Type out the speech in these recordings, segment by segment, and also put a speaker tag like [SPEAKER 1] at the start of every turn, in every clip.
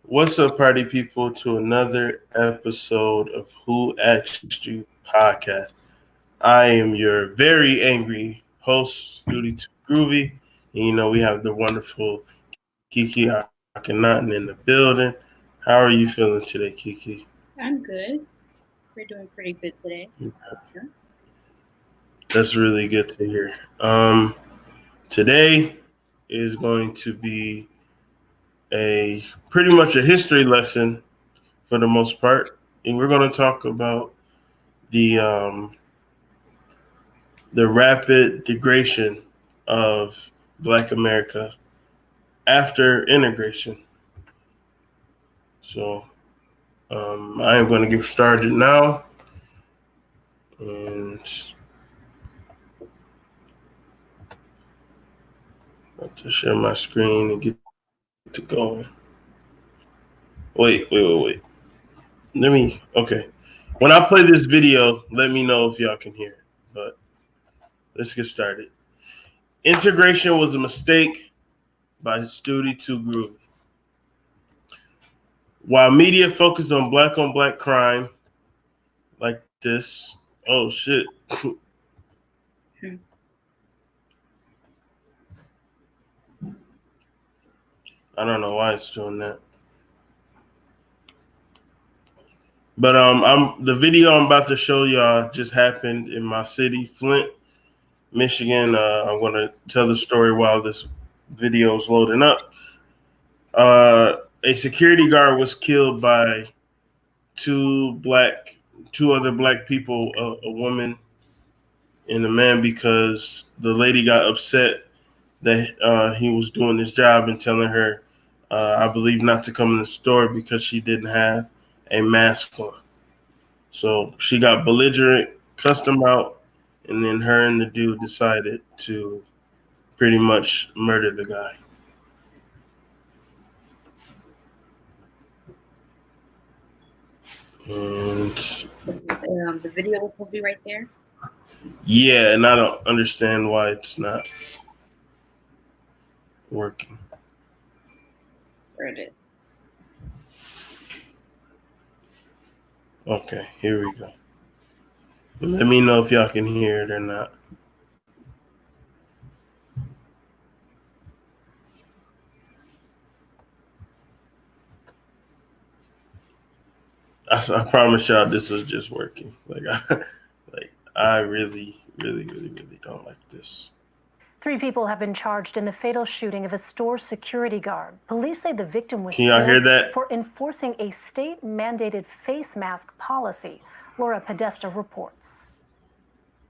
[SPEAKER 1] What's up, party people, to another episode of Who Asked You podcast. I am your very angry host, Studio 2 Groovy. And we have the wonderful Kiki Akhenaten in the building. How are you feeling today, Kiki?
[SPEAKER 2] I'm good. We're doing pretty good today. Sure.
[SPEAKER 1] That's really good to hear. Today is going to be a pretty much a history lesson for the most part. And we're going to talk about the the rapid degradation of Black America after integration. So I am going to get started now, and I have to share my screen and get to going. Wait. Okay. When I play this video, let me know if y'all can hear it. But let's get started. Integration was a mistake by Studio 2 Groovy. While media focused on black crime like this, oh shit. I don't know why it's doing that. But the video I'm about to show y'all just happened in my city, Flint, Michigan. I'm gonna tell the story while this video is loading up. A security guard was killed by two other black people, a woman and a man, because the lady got upset that he was doing his job and telling her, I believe, not to come in the store because she didn't have a mask on. So she got belligerent, cussed him out, and then her and the dude decided to pretty much murder the guy. And
[SPEAKER 2] the video was supposed to be right there.
[SPEAKER 1] Yeah, and I don't understand why it's not working.
[SPEAKER 2] There it is.
[SPEAKER 1] Okay, here we go. Let me know if y'all can hear it or not. I promise y'all this was just working. I really don't like this.
[SPEAKER 3] 3 people have been charged in the fatal shooting of a store security guard. Police say the victim was
[SPEAKER 1] Can y'all hear that?
[SPEAKER 3] for enforcing a state-mandated face mask policy. Laura Podesta reports.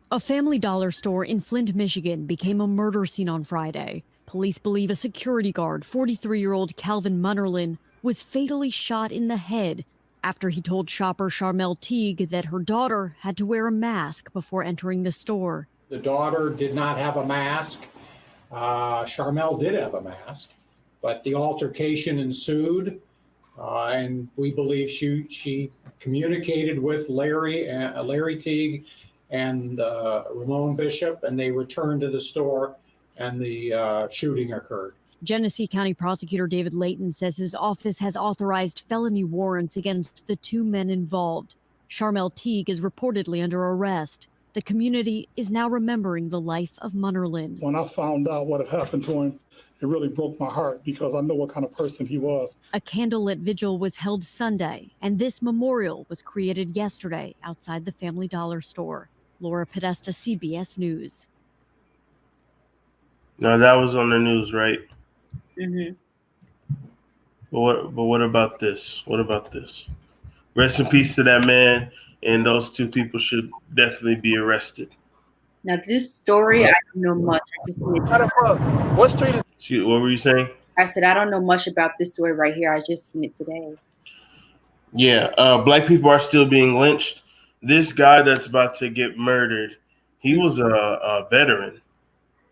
[SPEAKER 4] A Family Dollar store in Flint, Michigan became a murder scene on Friday. Police believe a security guard, 43-year-old Calvin Munnerlin, was fatally shot in the head after he told shopper Charmel Teague that her daughter had to wear a mask before entering the store.
[SPEAKER 5] The daughter did not have a mask. Charmel did have a mask, but the altercation ensued, and we believe she communicated with Larry Teague and Ramon Bishop, and they returned to the store, and the shooting occurred.
[SPEAKER 4] Genesee County Prosecutor David Layton says his office has authorized felony warrants against the 2 men involved. Charmel Teague is reportedly under arrest. The community is now remembering the life of Munnerlin.
[SPEAKER 6] When I found out what had happened to him, it really broke my heart because I know what kind of person he was.
[SPEAKER 4] A candlelit vigil was held Sunday, and this memorial was created yesterday outside the Family Dollar store. Laura Podesta, CBS News.
[SPEAKER 1] Now that was on the news, right?
[SPEAKER 2] Mm-hmm.
[SPEAKER 1] But what about this? What about this? Rest in peace to that man, and those 2 people should definitely be arrested.
[SPEAKER 2] Now this story, I don't know much. I just
[SPEAKER 7] What street is?
[SPEAKER 1] What were you saying?
[SPEAKER 2] I said I don't know much about this story right here. I just seen it today.
[SPEAKER 1] Yeah, black people are still being lynched. This guy that's about to get murdered, he was a veteran.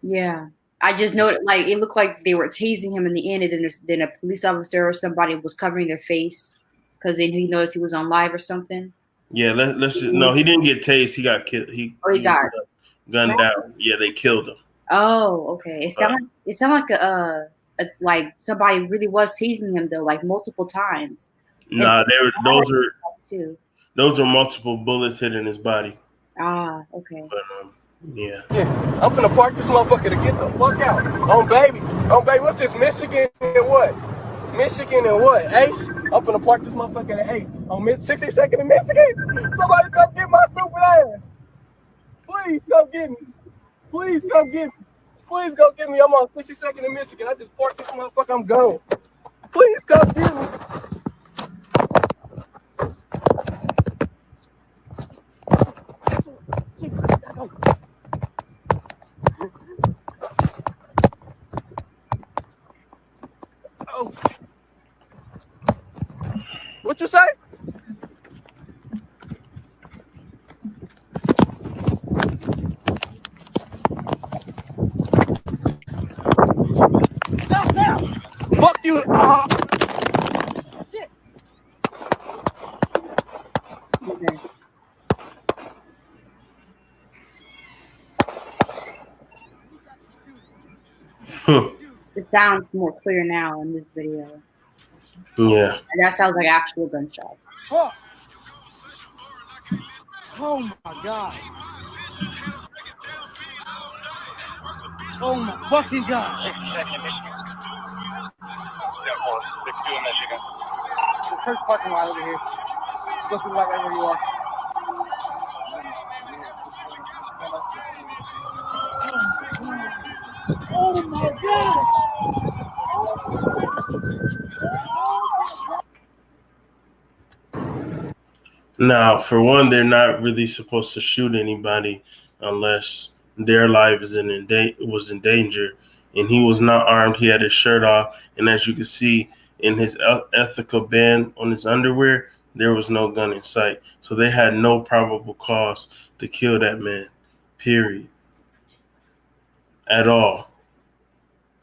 [SPEAKER 2] Yeah. I just know like it looked like they were tasing him in the end, and then a police officer or somebody was covering their face because he noticed he was on live or something.
[SPEAKER 1] Yeah, let's just, no, he didn't get tased. He got killed. He
[SPEAKER 2] got
[SPEAKER 1] gunned down. Yeah, they killed him.
[SPEAKER 2] Oh, okay. It sounded like a it's like somebody really was tasing him though, like multiple times.
[SPEAKER 1] Nah,
[SPEAKER 2] Too.
[SPEAKER 1] those are multiple bullets hitting his body.
[SPEAKER 2] Ah, okay.
[SPEAKER 1] But yeah.
[SPEAKER 7] I'm finna park this motherfucker to get the fuck out. On baby, what's this, Michigan and what? Michigan and what? Ace? I'm finna park this motherfucker at Ace. On 62nd in Michigan? Somebody come get my stupid ass. Please come get me. Please come get me. Please go get me. I'm on 62nd in Michigan. I just parked this motherfucker. I'm gone. Please come get me. Oh. What you say? Fuck you. Shit.
[SPEAKER 2] Okay. It sounds more clear now in this video.
[SPEAKER 1] Yeah.
[SPEAKER 2] And that sounds like actual gunshots.
[SPEAKER 7] Fuck. Oh my god. Oh my fucking god. The first parking lot over here. Go through the light right where you are. Oh my god.
[SPEAKER 1] Now, for one, they're not really supposed to shoot anybody unless their life was in danger. And he was not armed. He had his shirt off. And as you can see in his ethical band on his underwear, there was no gun in sight. So they had no probable cause to kill that man, period. At all.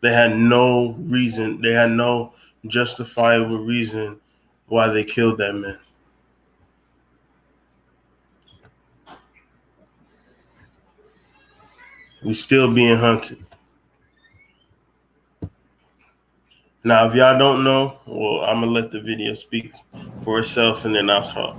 [SPEAKER 1] They had no reason. They had no justifiable reason why they killed that man. We still being hunted. Now, if y'all don't know, well, I'm gonna let the video speak for itself, and then I'll talk.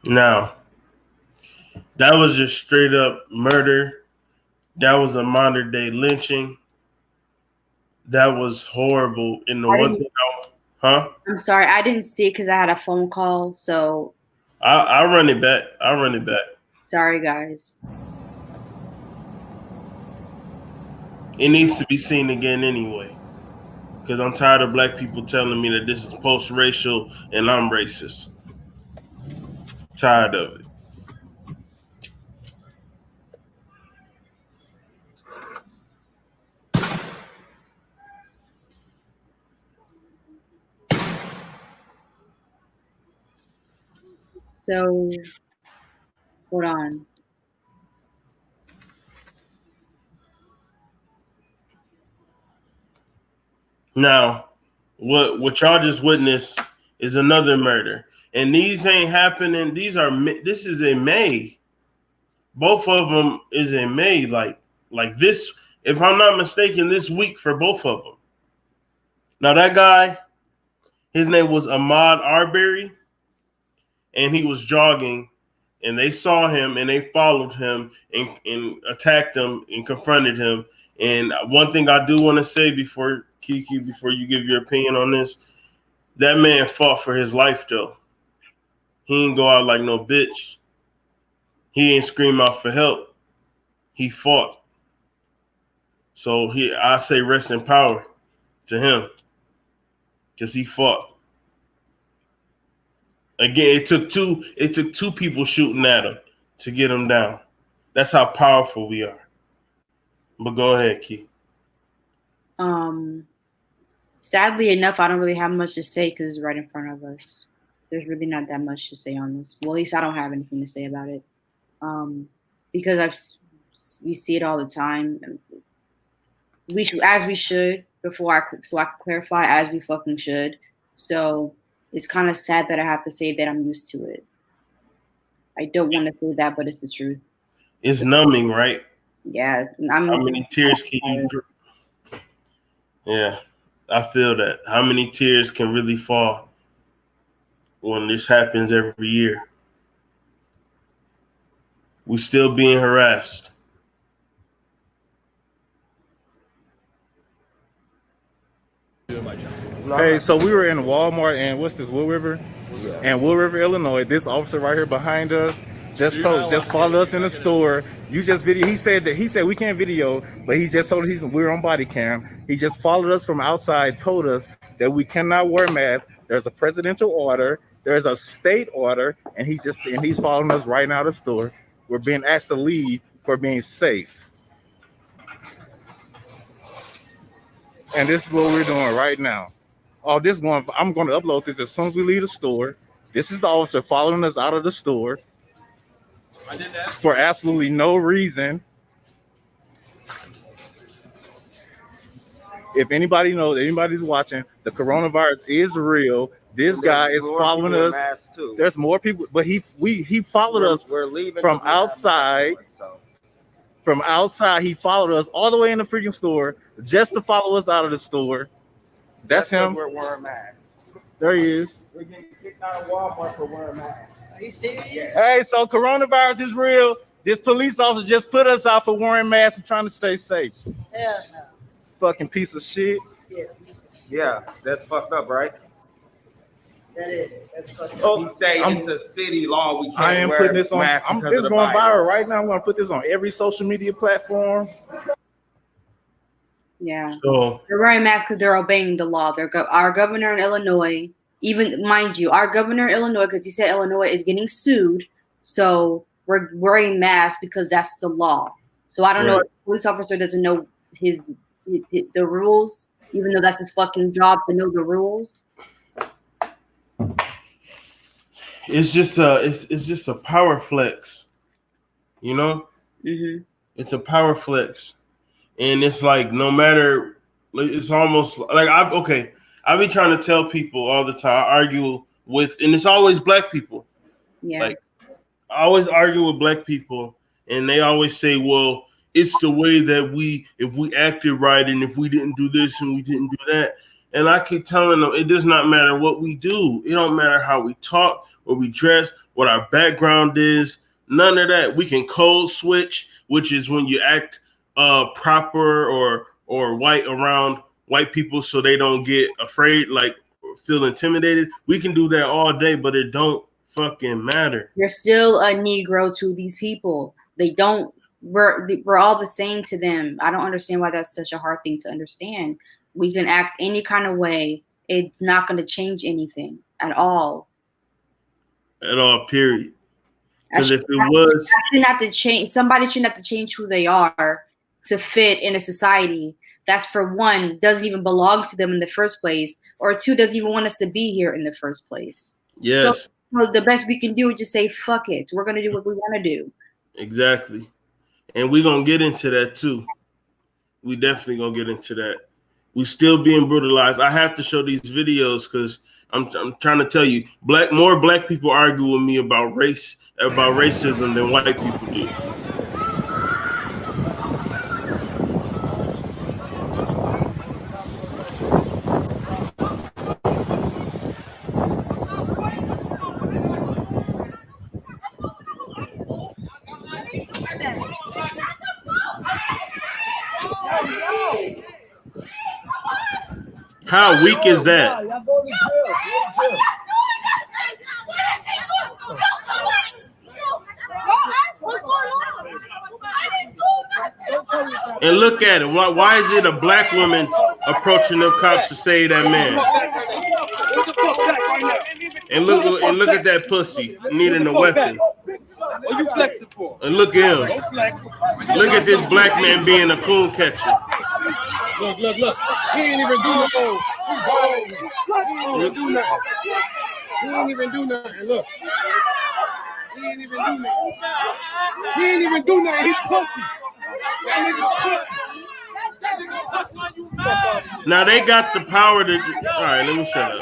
[SPEAKER 1] Now, that was just straight up murder. That was a modern day lynching. That was horrible. And the one thing, huh?
[SPEAKER 2] I'm sorry, I didn't see it because I had a phone call. So
[SPEAKER 1] I'll run it back. I'll run it back.
[SPEAKER 2] Sorry, guys.
[SPEAKER 1] It needs to be seen again anyway. Because I'm tired of black people telling me that this is post-racial and I'm racist. Tired of it.
[SPEAKER 2] So, hold on.
[SPEAKER 1] Now, what y'all just witnessed is another murder. And these ain't happening. This is in May. Both of them is in May. Like this, if I'm not mistaken, this week for both of them. Now that guy, his name was Ahmaud Arbery, and he was jogging, and they saw him and they followed him and attacked him and confronted him. And one thing I do want to say before Kiki, before you give your opinion on this, that man fought for his life though. He ain't go out like no bitch. He ain't scream out for help. He fought. So I say rest in power to him, because he fought. Again, it took two people shooting at him to get him down. That's how powerful we are. But go ahead, Key.
[SPEAKER 2] Sadly enough, I don't really have much to say because it's right in front of us. There's really not that much to say on this. Well, at least I don't have anything to say about it. Because we see it all the time. We should so I can clarify, as we fucking should. So it's kind of sad that I have to say that I'm used to it. I don't want to say that, but it's the truth.
[SPEAKER 1] It's numbing, right?
[SPEAKER 2] Yeah.
[SPEAKER 1] How many tears can you drip? Yeah, I feel that. How many tears can really fall when this happens every year? We still being harassed.
[SPEAKER 8] Hey, so we were in Walmart and what's this, Wood River? Yeah. And Wood River, Illinois. This officer right here behind us just followed us in the store. You just video. He said we can't video, but he just told us we're on body cam. He just followed us from outside, told us that we cannot wear masks. There's a presidential order, there's a state order, and he's following us right now to the store. We're being asked to leave for being safe. And this is what we're doing right now. I'm going to upload this as soon as we leave the store. This is the officer following us out of the store for absolutely no reason. If anybody knows, anybody's watching, the coronavirus is real. This guy is following us. There's more people, but he followed us from outside. From outside, he followed us all the way in the freaking store just to follow us out of the store. That's him. We're wearing masks. There he is. We're getting kicked out of Walmart for wearing masks. Are you serious? Hey, so coronavirus is real. This police officer just put us out for wearing masks and trying to stay safe. Hell no. Fucking piece of shit.
[SPEAKER 9] Yeah, that's fucked up, right?
[SPEAKER 10] That is. That's fucking
[SPEAKER 9] He say it's a city law. We can't
[SPEAKER 8] I am
[SPEAKER 9] wear
[SPEAKER 8] putting this on.
[SPEAKER 9] masks because
[SPEAKER 8] It's
[SPEAKER 9] of the
[SPEAKER 8] going
[SPEAKER 9] virus.
[SPEAKER 8] viral right now. I'm going to put this on every social media platform.
[SPEAKER 2] Yeah.
[SPEAKER 1] So
[SPEAKER 2] They're wearing masks because they're obeying the law. Our governor in Illinois, even mind you, our governor in Illinois, because he said Illinois is getting sued, so we're wearing masks because that's the law. So I don't know if the police officer doesn't know the rules, even though that's his fucking job to know the rules.
[SPEAKER 1] it's just a power flex, you know?
[SPEAKER 2] Mm-hmm.
[SPEAKER 1] It's a power flex. And it's like, no matter, it's almost like, I've been trying to tell people all the time, I argue with, and it's always black people.
[SPEAKER 2] Yeah.
[SPEAKER 1] Like, I always argue with black people, and they always say, well, it's the way that if we acted right, and if we didn't do this and we didn't do that. And I keep telling them, it does not matter what we do. It don't matter how we talk, what we dress, what our background is, none of that. We can code switch, which is when you act proper or white around white people so they don't get afraid, like feel intimidated. We can do that all day, but it don't fucking matter.
[SPEAKER 2] You're still a Negro to these people. We're all the same to them. I don't understand why that's such a hard thing to understand. We can act any kind of way. It's not going to change anything at all.
[SPEAKER 1] At all, period. Because if it was,
[SPEAKER 2] somebody shouldn't have to change who they are to fit in a society that's, for one, doesn't even belong to them in the first place, or two, doesn't even want us to be here in the first place.
[SPEAKER 1] yes,
[SPEAKER 2] So the best we can do is just say, fuck it. We're going to do what we want to do.
[SPEAKER 1] exactly. And we're going to get into that too. We definitely going to get into that. We still being brutalized. I have to show these videos because I'm trying to tell you, more black people argue with me about racism than white people do. How weak is that? And look at it. Why is it a black woman approaching them cops to save that man? And look at that pussy needing a weapon.
[SPEAKER 7] What you flexing for?
[SPEAKER 1] And look at him.
[SPEAKER 7] Don't flex.
[SPEAKER 1] Look at this black man being a coon catcher.
[SPEAKER 7] Look. He ain't even do nothing. He ain't even do nothing. Look. He ain't even do nothing. He pussy. That nigga pussy.
[SPEAKER 1] Now they got the power to. All right, let me shut up.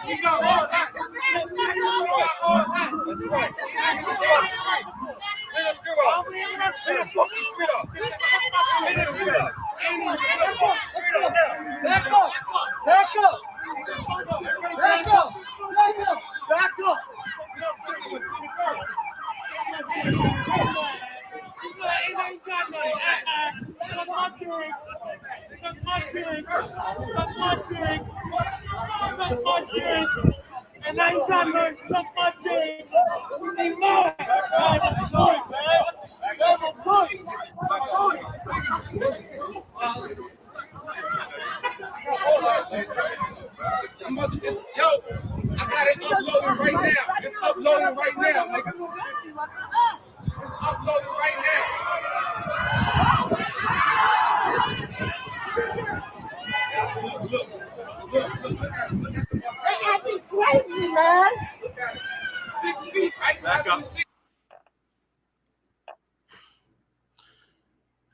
[SPEAKER 7] He got all that. That's right. And I ain't got no suck my dick. They mad. I'm about to just, yo, I got it uploading right now. It's uploading right now, nigga. It's uploading right now. Look. They acting crazy, man. 6 feet, right? Back up.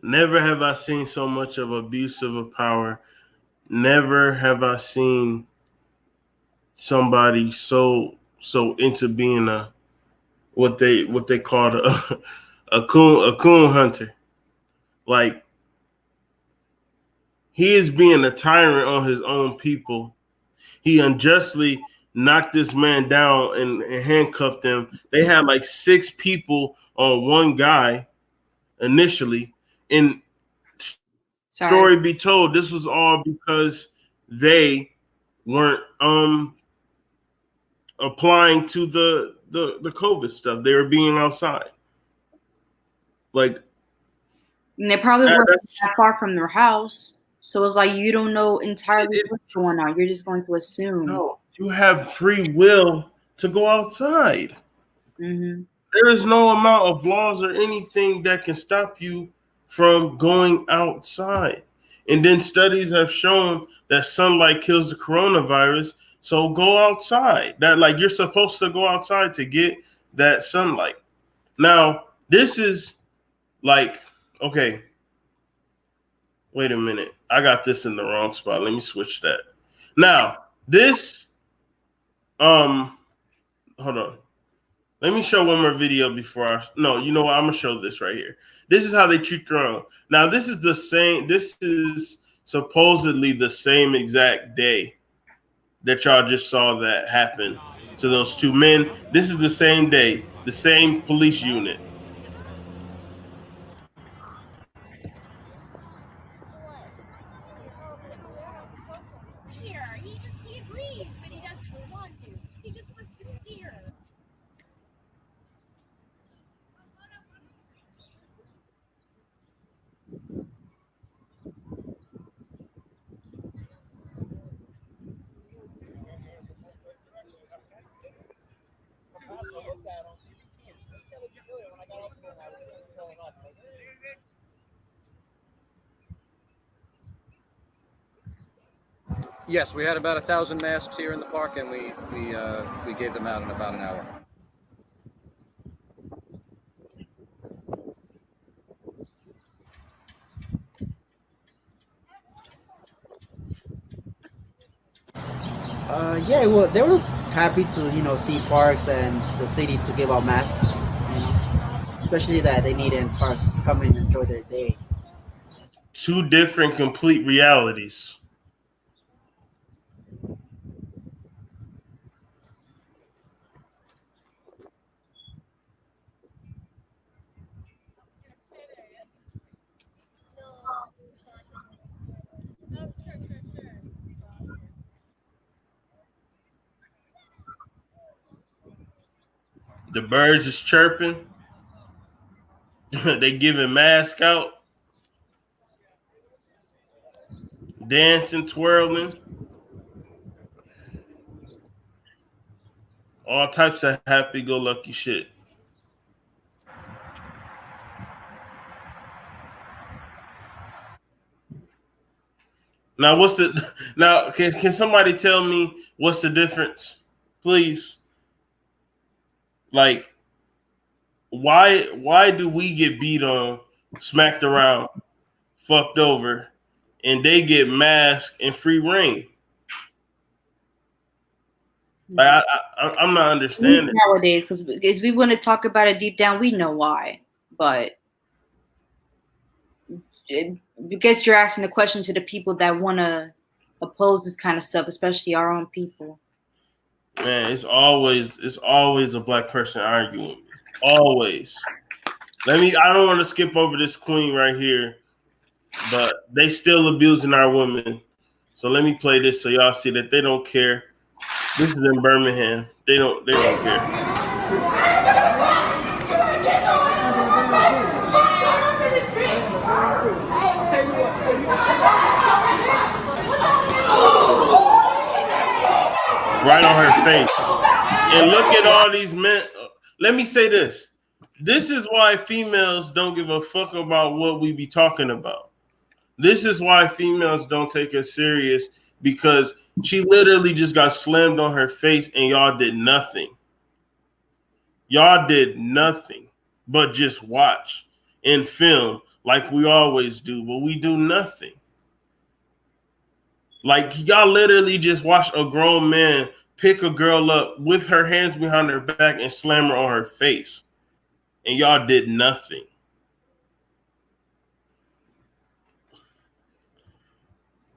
[SPEAKER 1] Never have I seen so much of abuse of power. Never have I seen somebody so into being a what they call a coon hunter. Like, he is being a tyrant on his own people. He unjustly knocked this man down and handcuffed him. They had like 6 people on one guy initially. And story be told, this was all because they weren't applying to the COVID stuff. They were being outside. Like,
[SPEAKER 2] and they probably weren't that far from their house. So it's like you don't know entirely what's going on. You're just going to assume.
[SPEAKER 1] No, you have free will to go outside.
[SPEAKER 2] Mm-hmm.
[SPEAKER 1] There is no amount of laws or anything that can stop you from going outside. And then studies have shown that sunlight kills the coronavirus. So go outside. That, like, you're supposed to go outside to get that sunlight. Now, this is like, okay, wait a minute. I got this in the wrong spot. Let me switch that. Now, this, hold on. Let me show one more video before no, you know what? I'm going to show this right here. This is how they treat their own. Now, this is supposedly the same exact day that y'all just saw that happen to those 2 men. This is the same day, the same police unit.
[SPEAKER 11] He agrees, but he doesn't want to. He just wants to steer.
[SPEAKER 12] Yes, we had about 1,000 masks here in the park, and we gave them out in about an hour.
[SPEAKER 13] Yeah, well, they were happy to see parks and the city to give out masks, especially that they needed parks to come in and enjoy their day.
[SPEAKER 1] 2 different complete realities. The birds is chirping. They giving mask out. Dancing, twirling. All types of happy-go-lucky shit. Now, can somebody tell me what's the difference, please? Like, why do we get beat on, smacked around, fucked over, and they get masked and free reign? Like, I'm not understanding
[SPEAKER 2] nowadays, because we want to talk about it deep down. We know why, but I guess you're asking the question to the people that want to oppose this kind of stuff, especially our own people.
[SPEAKER 1] Man, it's always a black person arguing. Always. I don't want to skip over this queen right here, but they still abusing our women. So let me play this so y'all see that they don't care. This is in Birmingham. They don't care. Right on her face. And look at all these men. Let me say this. This is why females don't give a fuck about what we be talking about. This is why females don't take us serious, because she literally just got slammed on her face and y'all did nothing. Y'all did nothing but just watch and film like we always do, but we do nothing. Like, y'all literally just watch a grown man pick a girl up with her hands behind her back and slam her on her face. And y'all did nothing.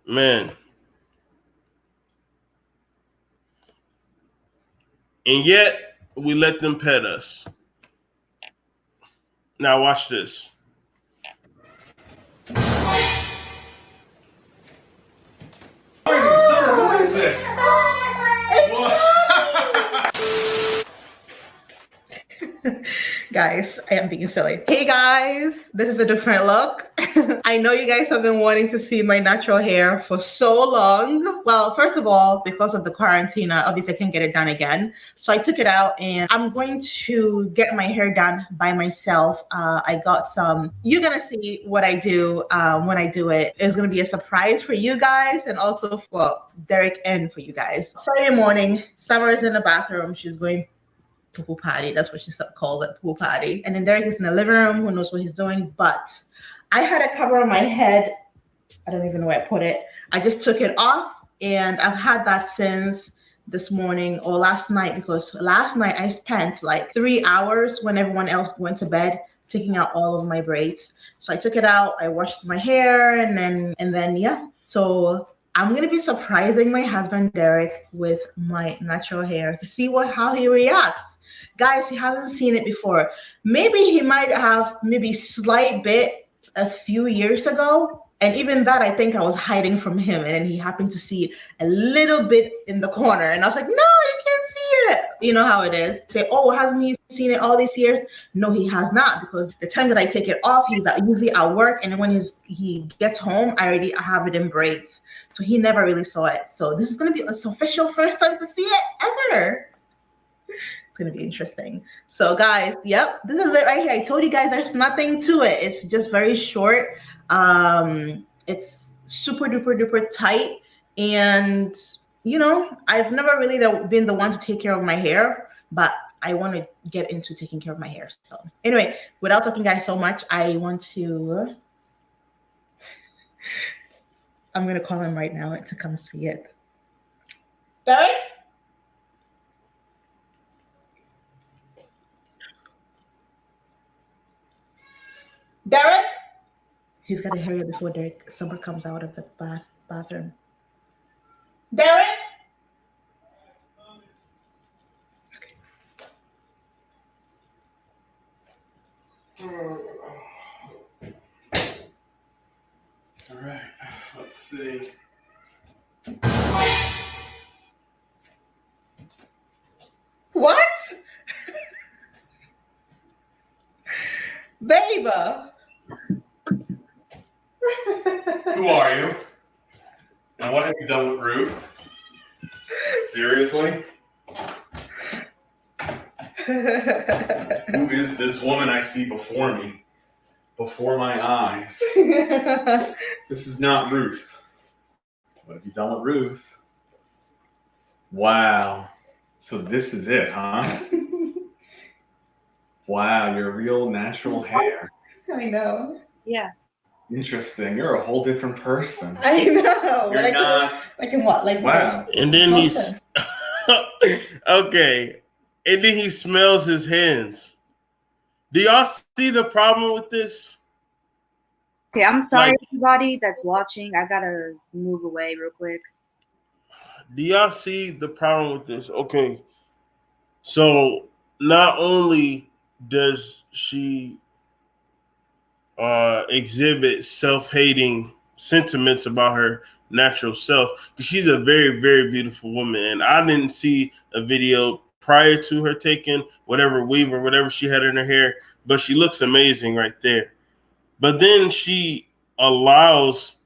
[SPEAKER 1] Man. And yet, we let them pet us. Now watch this.
[SPEAKER 14] Who is this?
[SPEAKER 10] Guys, I am being silly. Hey guys, this is a different look. I know you guys have been wanting to see my natural hair for so long. Well, first of all, because of the quarantine, obviously I can't get it done again. So I took it out and I'm going to get my hair done by myself. I got some, you're gonna see what I do when I do it. It's gonna be a surprise for you guys and also for Derek and for you guys. Saturday morning, Summer's in the bathroom. She's going pool party. That's what she called it, pool party. And then Derek is in the living room. Who knows what he's doing? But I had a cover on my head. I don't even know where I put it. I just took it off, and I've had that since this morning or last night, because last night I spent like 3 hours when everyone else went to bed taking out all of my braids. So I took it out. I washed my hair, and then yeah. So I'm gonna be surprising my husband Derek with my natural hair to see how he reacts. Guys, he hasn't seen it before. Maybe he might have slight bit a few years ago. And even that, I think I was hiding from him. And then he happened to see a little bit in the corner. And I was like, no, you can't see it. You know how it is. Say, oh, hasn't he seen it all these years? No, he has not. Because the time that I take it off, he's usually at work. And then when he gets home, I have it in braids. So he never really saw it. So this is going to be his official first time to see it ever. Gonna be interesting. So guys, yep, this is it right here. I told you guys there's nothing to it. It's just very short. It's super duper tight, and you know, I've never really been the one to take care of my hair, but I want to get into taking care of my hair. So anyway, without talking guys so much, I'm gonna call him right now to come see it. Derek? Derek? He's got to hurry up before Summer comes out of the bathroom. Derek?
[SPEAKER 1] All right, let's see.
[SPEAKER 10] What? Babe.
[SPEAKER 14] Who are you? And what have you done with Ruth? Seriously? Who is this woman I see before me? Before my eyes. This is not Ruth. What have you done with Ruth? Wow. So this is it, huh? Wow, your real natural hair.
[SPEAKER 10] I know. Yeah.
[SPEAKER 14] Interesting. You're a whole different person.
[SPEAKER 10] I know.
[SPEAKER 14] You're not.
[SPEAKER 10] Like in what? Like
[SPEAKER 14] wow.
[SPEAKER 1] And then he's okay. And then he smells his hands. Do y'all see the problem with this?
[SPEAKER 2] Okay, I'm sorry,
[SPEAKER 1] Like-
[SPEAKER 2] everybody that's watching. I gotta move away real quick.
[SPEAKER 1] Do y'all see the problem with this? Okay. So not only does she exhibit self-hating sentiments about her natural self, because she's a very, very beautiful woman. And I didn't see a video prior to her taking whatever weave or whatever she had in her hair, but she looks amazing right there. But then she allows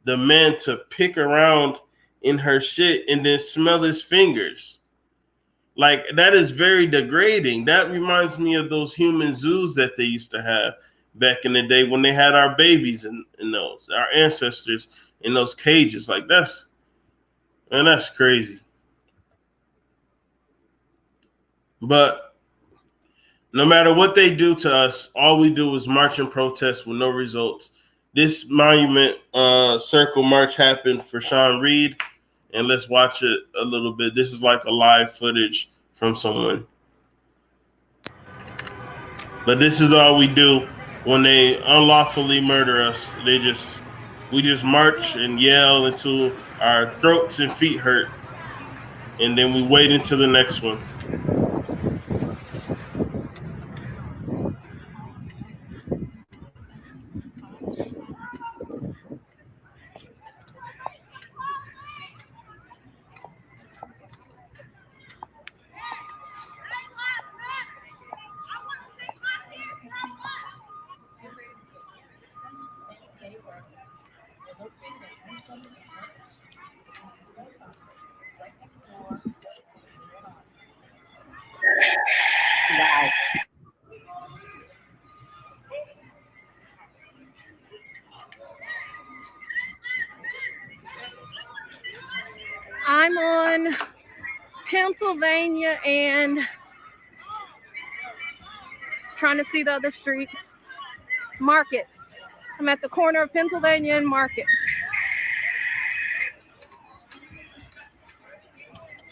[SPEAKER 1] the man to pick around in her shit and then smell his fingers. Like, that is very degrading. That reminds me of those human zoos that they used to have back in the day when they had our babies in those, our ancestors in those cages. Like, that's crazy. But no matter what they do to us, all we do is march and protest with no results. This monument circle march happened for Sean Reed, and let's watch it a little bit. This is like a live footage from someone. But this is all we do when they unlawfully murder us. We just march and yell until our throats and feet hurt, and then we wait until the next one.
[SPEAKER 15] I'm on Pennsylvania and trying to see the other street. Market. I'm at the corner of Pennsylvania and Market.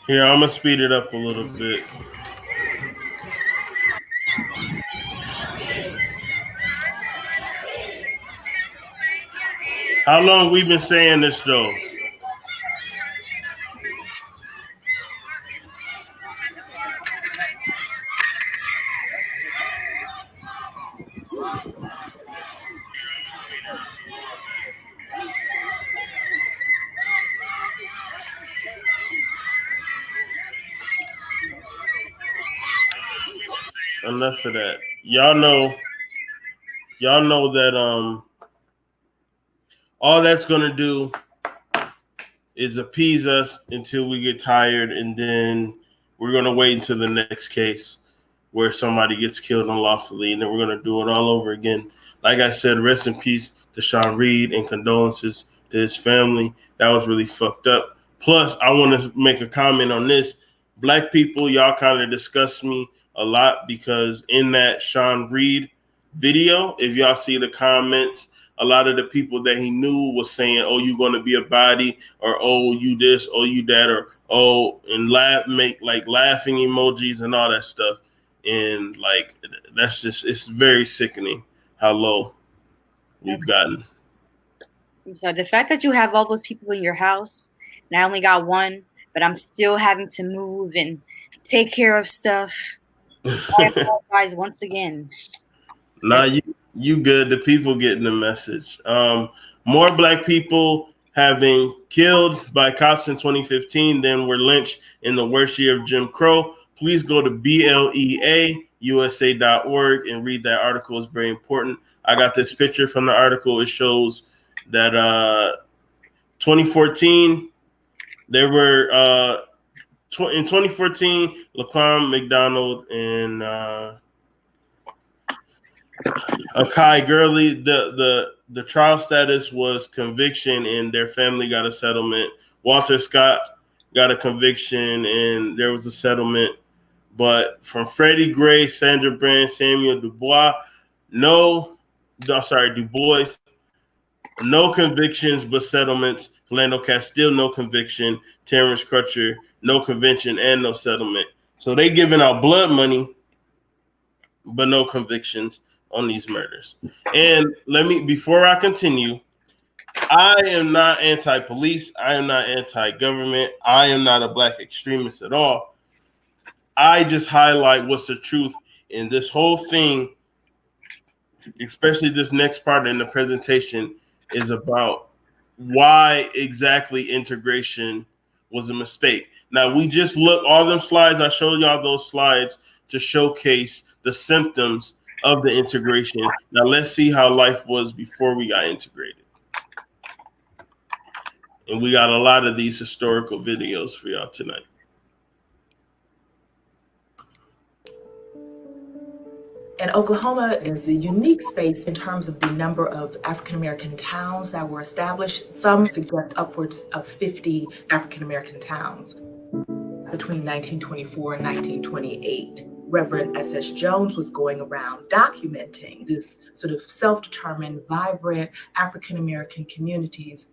[SPEAKER 1] Here, I'm gonna speed it up a little bit. How long we been saying this though? Enough of that. Y'all know that all that's gonna do is appease us until we get tired, and then we're gonna wait until the next case where somebody gets killed unlawfully, and then we're gonna do it all over again. Like I said, rest in peace to Sean Reed and condolences to his family. That was really fucked up. Plus, I want to make a comment on this. Black people, y'all kind of disgust me a lot because in that Sean Reed video, if y'all see the comments, a lot of the people that he knew was saying, "Oh, you're going to be a body," or "Oh, you this," "Oh, you that," or "Oh," and make like laughing emojis and all that stuff. And like, that's just, it's very sickening how low we've gotten.
[SPEAKER 2] So the fact that you have all those people in your house, and I only got one, but I'm still having to move and take care of stuff. I apologize once again.
[SPEAKER 1] Nah, you good. The people getting the message. More black people have been killed by cops in 2015 than were lynched in the worst year of Jim Crow. Please go to BLEAUSA.org and read that article. It's very important. I got this picture from the article. It shows that 2014, there were In 2014, Laquan McDonald and Akai Gurley, the trial status was conviction, and their family got a settlement. Walter Scott got a conviction, and there was a settlement. But from Freddie Gray, Sandra Brand, Samuel Dubois, Du Bois, no convictions but settlements. Philando Castile, no conviction. Terrence Crutcher, no conviction and no settlement. So they giving out blood money, but no convictions on these murders. And before I continue, I am not anti-police. I am not anti-government. I am not a black extremist at all. I just highlight what's the truth in this whole thing, especially this next part in the presentation is about why exactly integration was a mistake. Now, we just look, all them slides, I showed y'all those slides to showcase the symptoms of the integration. Now, let's see how life was before we got integrated. And we got a lot of these historical videos for y'all tonight.
[SPEAKER 16] And Oklahoma is a unique space in terms of the number of African-American towns that were established. Some suggest upwards of 50 African-American towns. Between 1924 and 1928, Reverend S.S. Jones was going around documenting this sort of self-determined, vibrant African-American communities.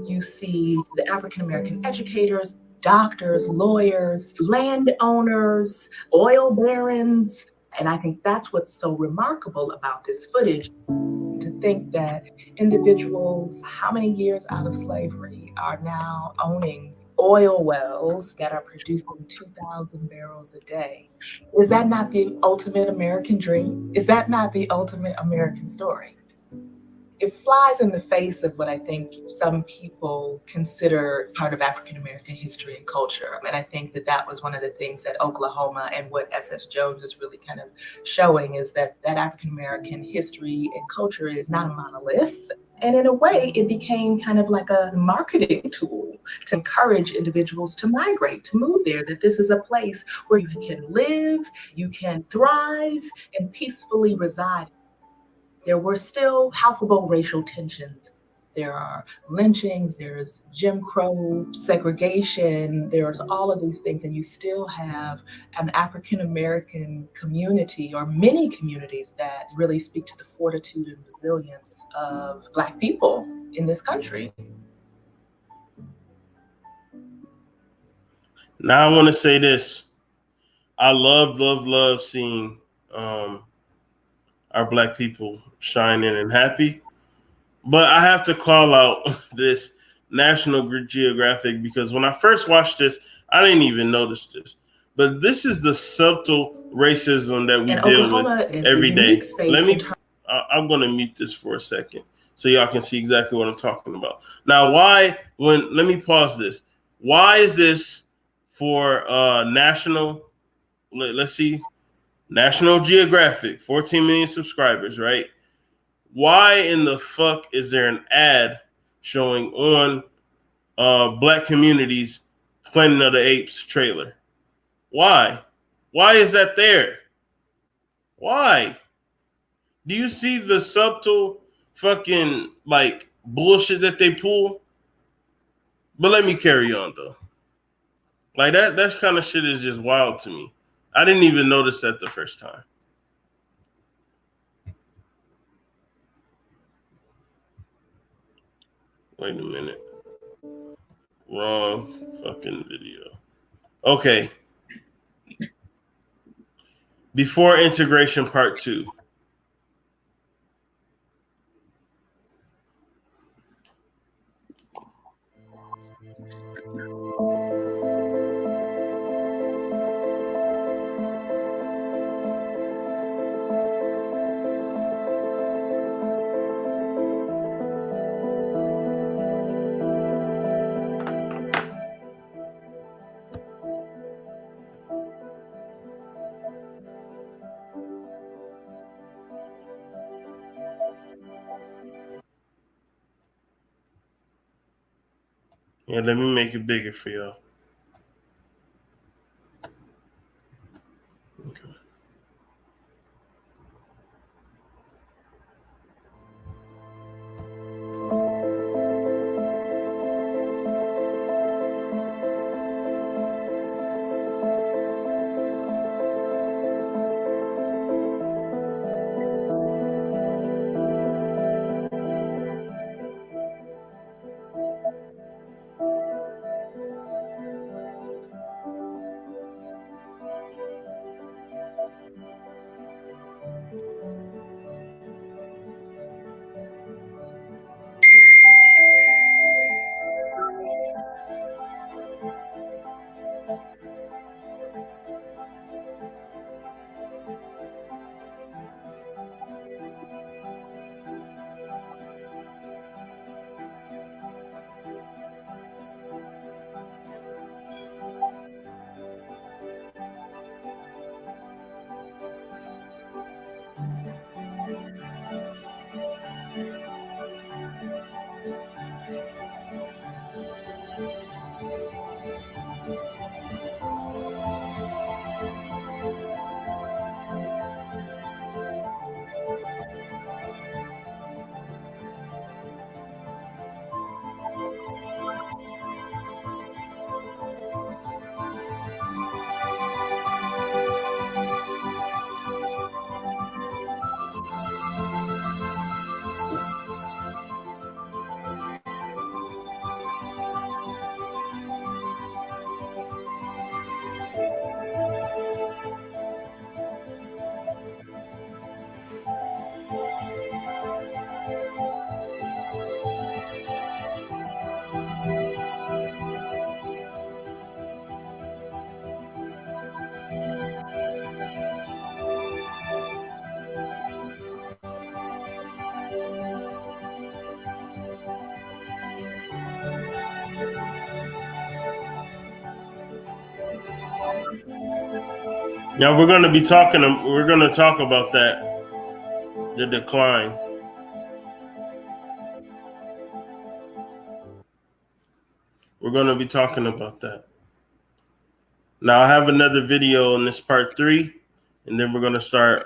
[SPEAKER 16] You see the African-American educators, doctors, lawyers, landowners, oil barons. And I think that's what's so remarkable about this footage, to think that individuals, how many years out of slavery, are now owning oil wells that are producing 2,000 barrels a day. Is that not the ultimate American dream? Is that not the ultimate American story? It flies in the face of what I think some people consider part of African-American history and culture. And I think that that was one of the things that Oklahoma and what S.S. Jones is really kind of showing, is that African-American history and culture is not a monolith. And in a way, it became kind of like a marketing tool to encourage individuals to migrate, to move there, that this is a place where you can live, you can thrive, and peacefully reside. There were still palpable racial tensions. There are lynchings, there's Jim Crow segregation, there's all of these things, and you still have an African-American community, or many communities, that really speak to the fortitude and resilience of Black people in this country.
[SPEAKER 1] Now I want to say this. I love seeing our Black people shining and happy. But I have to call out this National Geographic, because when I first watched this, I didn't even notice this. But this is the subtle racism that we deal with every day. I'm going to mute this for a second so y'all can see exactly what I'm talking about. Now, let me pause this. Why is this for national? Let's see. National Geographic, 14 million subscribers, right? Why in the fuck is there an ad showing on Black Communities Planet of the Apes trailer? Why? Why is that there? Why? Do you see the subtle fucking like bullshit that they pull? But let me carry on though. Like that kind of shit is just wild to me. I didn't even notice that the first time. Wait a minute. Wrong fucking video. Okay. Before integration part 2. Yeah, let me make it bigger for y'all. Yeah, we're gonna be talking. We're gonna talk about that, the decline. We're gonna be talking about that. Now I have another video in this part 3, and then we're gonna start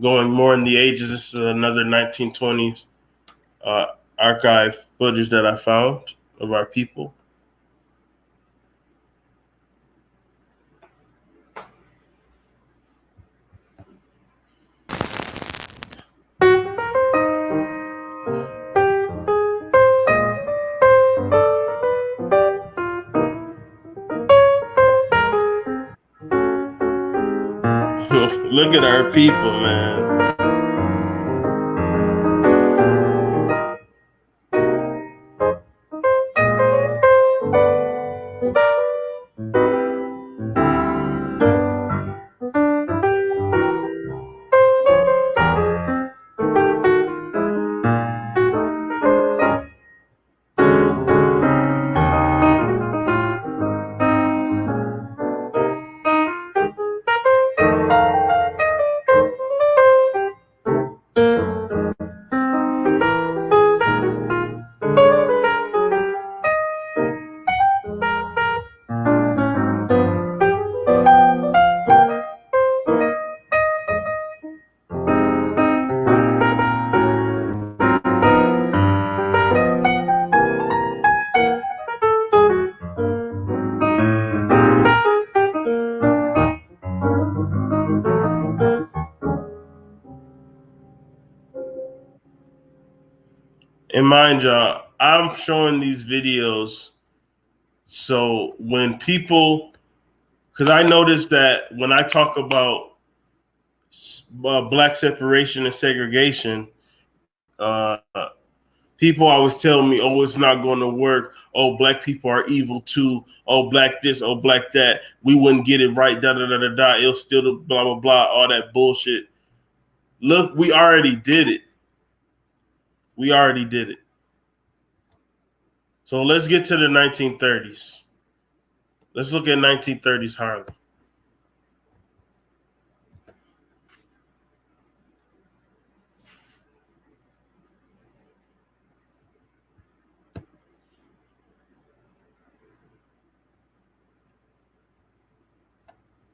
[SPEAKER 1] going more in the ages. This is another 1920s archive footage that I found of our people. Look at our people, man. And mind y'all, I'm showing these videos so when people, because I noticed that when I talk about black separation and segregation, people always tell me, oh, it's not going to work. Oh, black people are evil too. Oh, black this, oh, black that. We wouldn't get it right, da da da da da. It'll still blah, blah, blah, all that bullshit. Look, we already did it. We already did it. So let's get to the 1930s. Let's look at 1930s Harlem.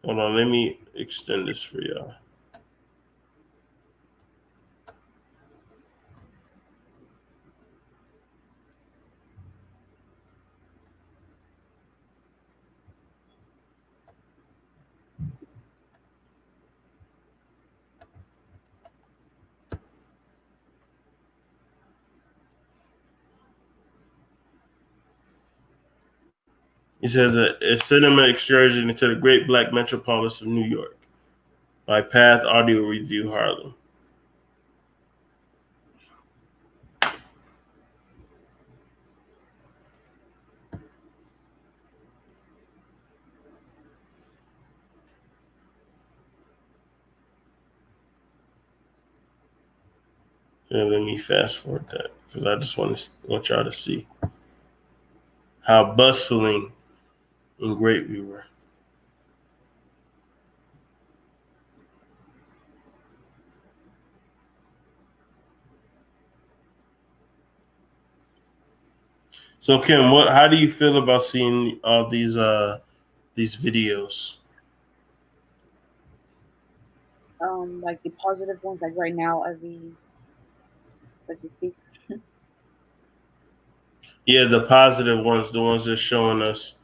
[SPEAKER 1] Hold on, let me extend this for y'all. It says a cinema excursion into the great black metropolis of New York by Path Audio Review Harlem. Yeah, let me fast forward that because I just want y'all to see how bustling and great we were. So Kim, how do you feel about seeing all these videos?
[SPEAKER 2] Like the positive ones, like right now as we speak.
[SPEAKER 1] Yeah, the positive ones, the ones that showing us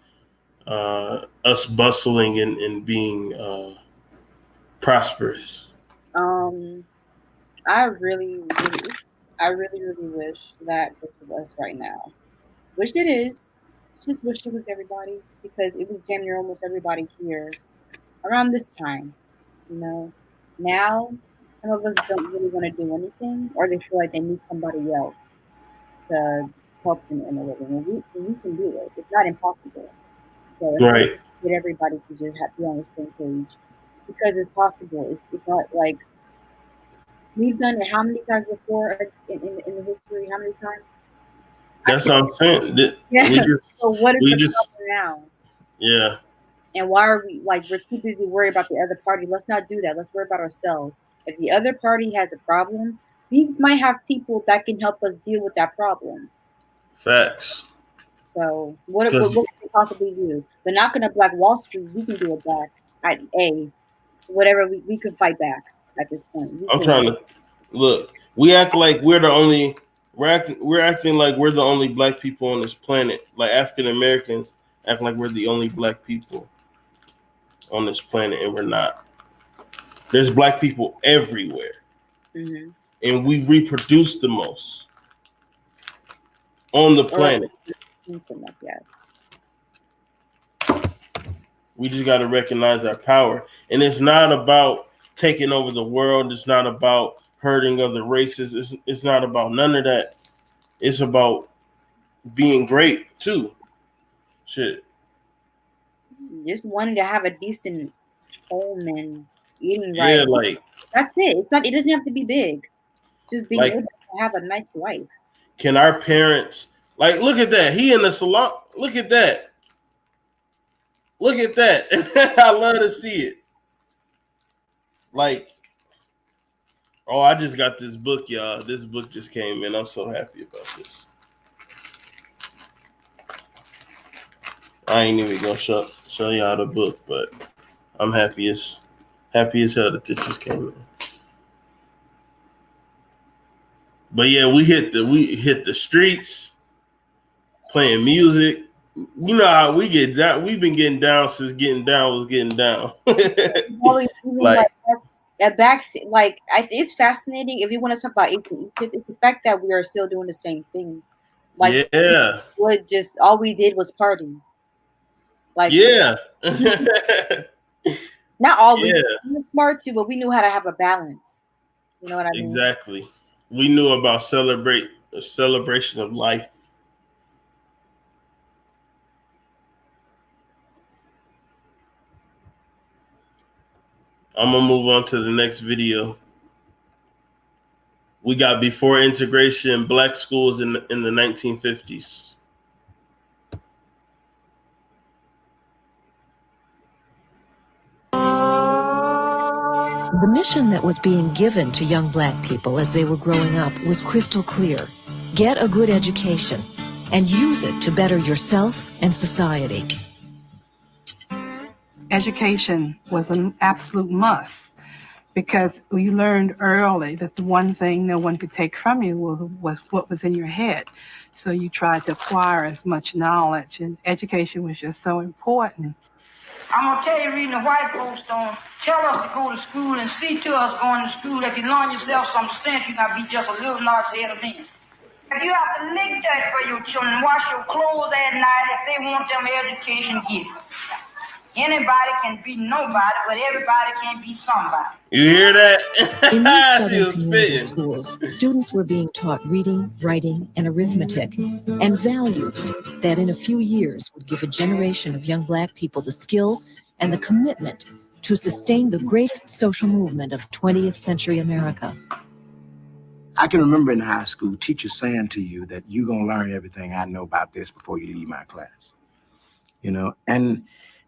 [SPEAKER 1] us bustling and being prosperous.
[SPEAKER 2] I really wish that this was us right now. Wish it is. Just wish it was everybody because it was damn near almost everybody here around this time. You know, now some of us don't really want to do anything, or they feel like they need somebody else to help them in a way. And we can do it. It's not impossible. So if
[SPEAKER 1] Right.
[SPEAKER 2] we get everybody to just be on the same page because it's possible. It's not like we've done it how many times before in the history? How many times?
[SPEAKER 1] That's what I'm saying.
[SPEAKER 2] Yeah. So what is the problem now?
[SPEAKER 1] Yeah.
[SPEAKER 2] And why are we like, we're too busy worried about the other party? Let's not do that. Let's worry about ourselves. If the other party has a problem, we might have people that can help us deal with that problem.
[SPEAKER 1] Facts.
[SPEAKER 2] So what can we possibly do? But not gonna Black Wall Street, we can do it back. Whatever we can fight back at this point.
[SPEAKER 1] I'm trying to look. We act like we're the only. We're acting like we're the only black people on this planet. Like African Americans act like we're the only black people on this planet, and we're not. There's black people everywhere, and we reproduce the most on the planet. We just got to recognize our power, and it's not about taking over the world. It's not about hurting other races. It's not about none of that. It's about being great too. Shit.
[SPEAKER 2] Just wanting to have a decent home and eating right.
[SPEAKER 1] Yeah, like
[SPEAKER 2] that's it. It's not. It doesn't have to be big. Just being
[SPEAKER 1] like,
[SPEAKER 2] able to have a nice life.
[SPEAKER 1] Can our parents like look at that? He in the salon. Look at that. Look at that. I love to see it. Like, oh, I just got this book, y'all. This book just came in. I'm so happy about this. I ain't even gonna show y'all the book, but I'm happy as hell that this just came in. But yeah, we hit the streets playing music. You know how we get down. We've been getting down since getting down was getting down.
[SPEAKER 2] like it's fascinating. If you want to talk about Egypt, it's the fact that we are still doing the same thing. Like,
[SPEAKER 1] yeah,
[SPEAKER 2] all we did was party. Like,
[SPEAKER 1] yeah,
[SPEAKER 2] not all we were smart too, but we knew how to have a balance. You know what I mean?
[SPEAKER 1] Exactly. We knew about a celebration of life. I'm gonna move on to the next video. We got before integration black schools in the 1950s.
[SPEAKER 17] The mission that was being given to young black people as they were growing up was crystal clear. Get a good education and use it to better yourself and society.
[SPEAKER 18] Education was an absolute must because you learned early that the one thing no one could take from you was what was in your head. So you tried to acquire as much knowledge, and education was just so important.
[SPEAKER 19] I'm going to tell you, reading the white folks don't tell us to go to school and see to us going to school. If you learn yourself some sense, you got to be just a little notch ahead of them. If you have to lick that for your children, wash your clothes at night if they want them education given. Anybody can be nobody, but everybody can be somebody.
[SPEAKER 1] You hear that?
[SPEAKER 17] In these southern community schools, students were being taught reading, writing, and arithmetic, and values that in a few years would give a generation of young black people the skills and the commitment to sustain the greatest social movement of 20th century America.
[SPEAKER 20] I can remember in high school, teachers saying to you that you're going to learn everything I know about this before you leave my class. You know, and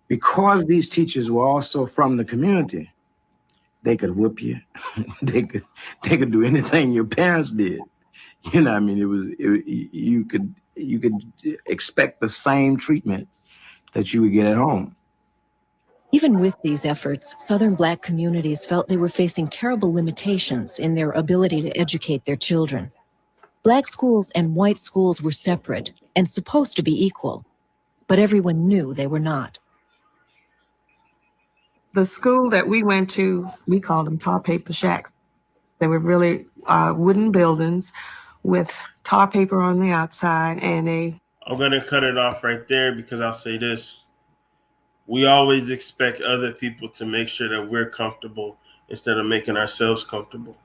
[SPEAKER 20] because these teachers were also from the community, they could whoop you. they could do anything your parents did. You know, I mean, you could expect the same treatment that you would get at home.
[SPEAKER 17] Even with these efforts, Southern black communities felt they were facing terrible limitations in their ability to educate their children. Black schools and white schools were separate and supposed to be equal, but everyone knew they were not.
[SPEAKER 18] The school that we went to, we called them tar paper shacks. They were really wooden buildings with tar paper on the outside, and
[SPEAKER 1] I'm gonna cut it off right there because I'll say this. We always expect other people to make sure that we're comfortable instead of making ourselves comfortable.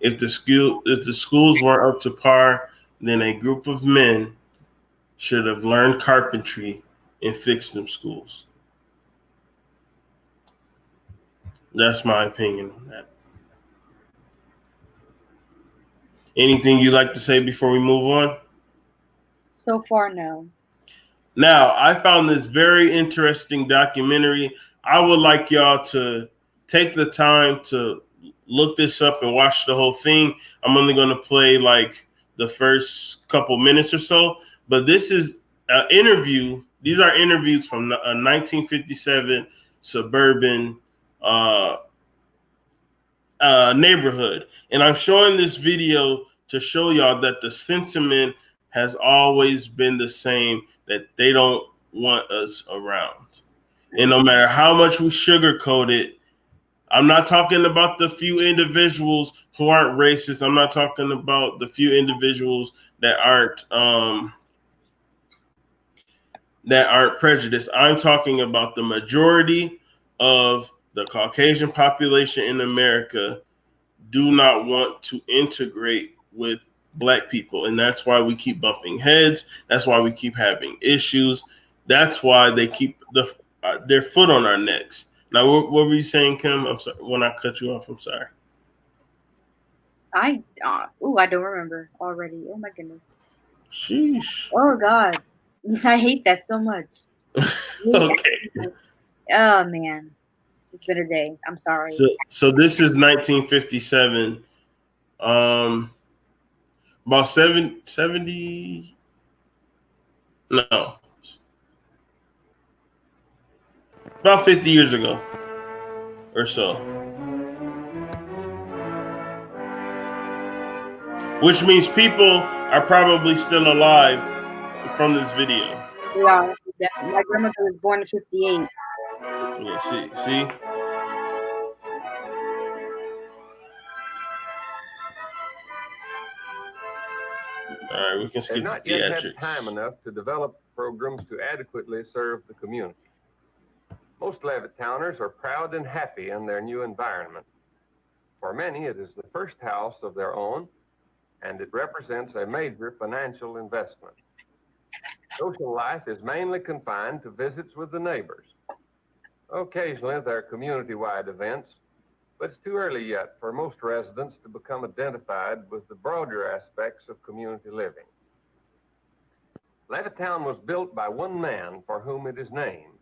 [SPEAKER 1] If the schools weren't up to par, then a group of men should have learned carpentry and fixed them schools. That's my opinion on that. Anything you'd like to say before we move on?
[SPEAKER 2] So far, no.
[SPEAKER 1] Now, I found this very interesting documentary. I would like y'all to take the time to look this up and watch the whole thing. I'm only going to play like the first couple minutes or so, but this is an interview. These are interviews from a 1957 suburban neighborhood. And I'm showing this video to show y'all that the sentiment has always been the same, that they don't want us around. And no matter how much we sugarcoat it, I'm not talking about the few individuals who aren't racist. I'm not talking about the few individuals that aren't prejudiced. I'm talking about the majority of the Caucasian population in America do not want to integrate with Black people. And that's why we keep bumping heads. That's why we keep having issues. That's why they keep their foot on our necks. Now, what were you saying, Kim? I'm sorry. When I cut you off, I'm sorry.
[SPEAKER 2] I don't remember already. Oh my goodness.
[SPEAKER 1] Sheesh.
[SPEAKER 2] Oh God. I hate that so much.
[SPEAKER 1] Okay.
[SPEAKER 2] Oh man. It's been a day. I'm sorry.
[SPEAKER 1] So this is 1957. About 70. No. About 50 years ago or so. Which means people are probably still alive from this video.
[SPEAKER 2] Yeah, definitely. My grandmother was born in 58.
[SPEAKER 1] Yeah, see? All right, we can skip
[SPEAKER 21] They've not
[SPEAKER 1] the
[SPEAKER 21] yet
[SPEAKER 1] theatrics.
[SPEAKER 21] had time enough to develop programs to adequately serve the community. Most Levittowners are proud and happy in their new environment. For many, it is the first house of their own, and it represents a major financial investment. Social life is mainly confined to visits with the neighbors. Occasionally, there are community-wide events, but it's too early yet for most residents to become identified with the broader aspects of community living. Levittown was built by one man for whom it is named.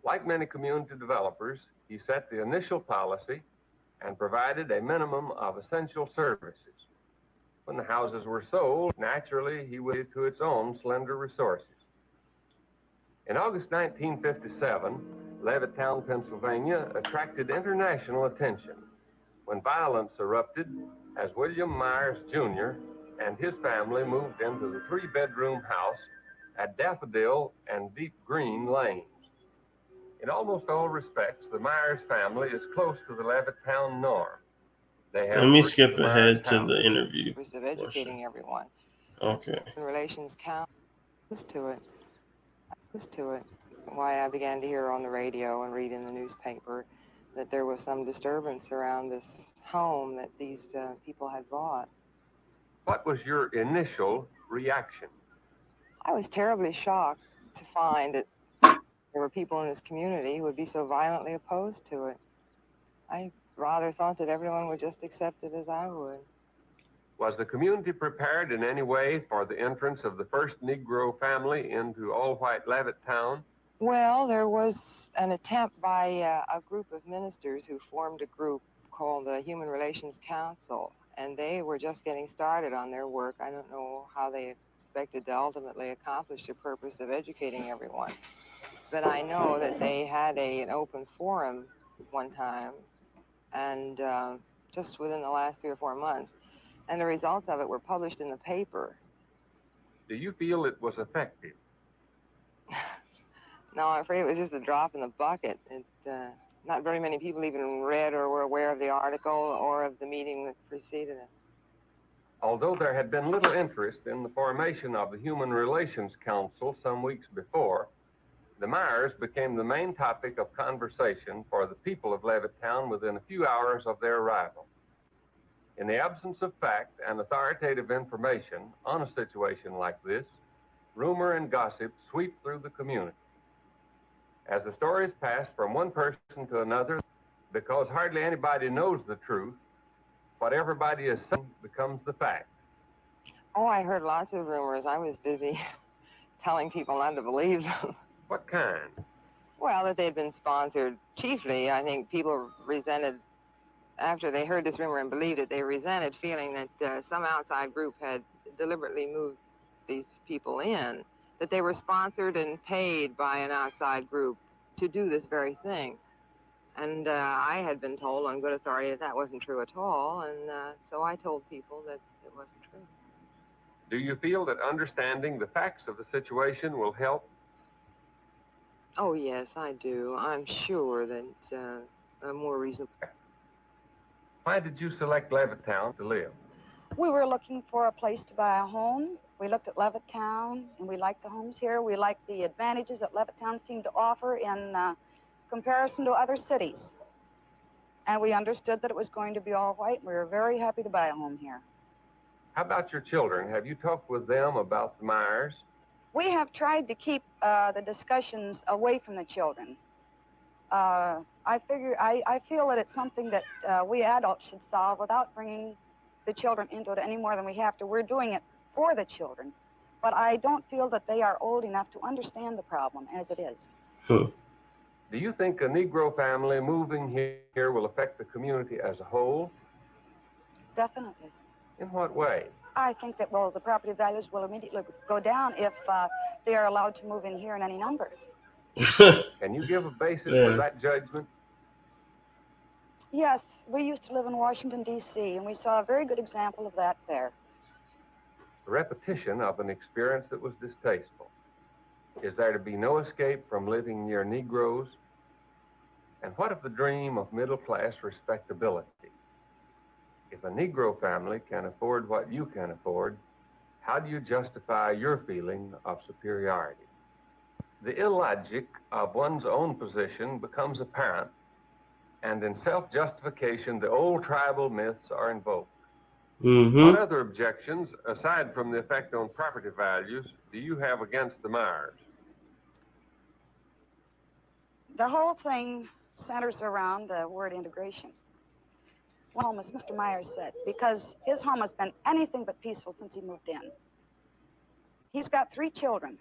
[SPEAKER 21] Like many community developers, he set the initial policy and provided a minimum of essential services. When the houses were sold, naturally, he waited to its own slender resources. In August 1957, Levittown, Pennsylvania attracted international attention when violence erupted as William Myers Jr. and his family moved into the 3-bedroom house at Daffodil and Deep Green Lanes. In almost all respects, the Myers family is close to the Levittown norm. They have
[SPEAKER 1] Let me skip ahead to the interview.
[SPEAKER 22] Of educating everyone.
[SPEAKER 1] Okay.
[SPEAKER 22] Relations count. To it. Why I began to hear on the radio and read in the newspaper that there was some disturbance around this home that these people had bought.
[SPEAKER 21] What was your initial reaction?
[SPEAKER 22] I was terribly shocked to find that there were people in this community who would be so violently opposed to it. I rather thought that everyone would just accept it as I would.
[SPEAKER 21] Was the community prepared in any way for the entrance of the first Negro family into all-white Levittown?
[SPEAKER 22] Well, there was an attempt by a group of ministers who formed a group called the Human Relations Council, and they were just getting started on their work. I don't know how they expected to ultimately accomplish the purpose of educating everyone, but I know that they had an open forum one time, and just within the last 3 or 4 months, and the results of it were published in the paper.
[SPEAKER 21] Do you feel it was effective?
[SPEAKER 22] No, I'm afraid it was just a drop in the bucket. Not very many people even read or were aware of the article or of the meeting that preceded it.
[SPEAKER 21] Although there had been little interest in the formation of the Human Relations Council some weeks before, the Myers became the main topic of conversation for the people of Levittown within a few hours of their arrival. In the absence of fact and authoritative information on a situation like this, rumor and gossip sweep through the community. As the stories pass from one person to another, because hardly anybody knows the truth, what everybody is saying becomes the fact.
[SPEAKER 22] Oh, I heard lots of rumors. I was busy telling people not to believe them.
[SPEAKER 21] What kind?
[SPEAKER 22] Well, that they'd been sponsored. Chiefly, I think people resented, after they heard this rumor and believed it, they resented feeling that some outside group had deliberately moved these people in, that they were sponsored and paid by an outside group to do this very thing. And I had been told on good authority that that wasn't true at all, and so I told people that it wasn't true.
[SPEAKER 21] Do you feel that understanding the facts of the situation will help?
[SPEAKER 22] Oh, yes, I do. I'm sure that I'm more reasonable.
[SPEAKER 21] Why did you select Levittown to live?
[SPEAKER 3] We were looking for a place to buy a home. We looked at Levittown, and we liked the homes here. We liked the advantages that Levittown seemed to offer in comparison to other cities. And we understood that it was going to be all white. We were very happy to buy a home here.
[SPEAKER 21] How about your children? Have you talked with them about the Myers?
[SPEAKER 3] We have tried to keep the discussions away from the children. I feel that it's something that we adults should solve without bringing the children into it any more than we have to. We're doing it for the children, but I don't feel that they are old enough to understand the problem as it is.
[SPEAKER 21] Do you think a Negro family moving here will affect the community as a whole?
[SPEAKER 3] Definitely.
[SPEAKER 21] In what way?
[SPEAKER 3] I think that, well, the property values will immediately go down if they are allowed to move in here in any number.
[SPEAKER 21] Can you give a basis for that judgment?
[SPEAKER 3] Yes, we used to live in Washington, D.C., and we saw a very good example of that there.
[SPEAKER 21] The repetition of an experience that was distasteful. Is there to be no escape from living near Negroes? And what of the dream of middle-class respectability? If a Negro family can afford what you can afford, how do you justify your feeling of superiority? The illogic of one's own position becomes apparent, and in self-justification, the old tribal myths are invoked. What other objections, aside from the effect on property values, do you have against the Myers?
[SPEAKER 3] The whole thing centers around the word integration. Home, as Mr. Myers said, because his home has been anything but peaceful since he moved in. He's got 3 children,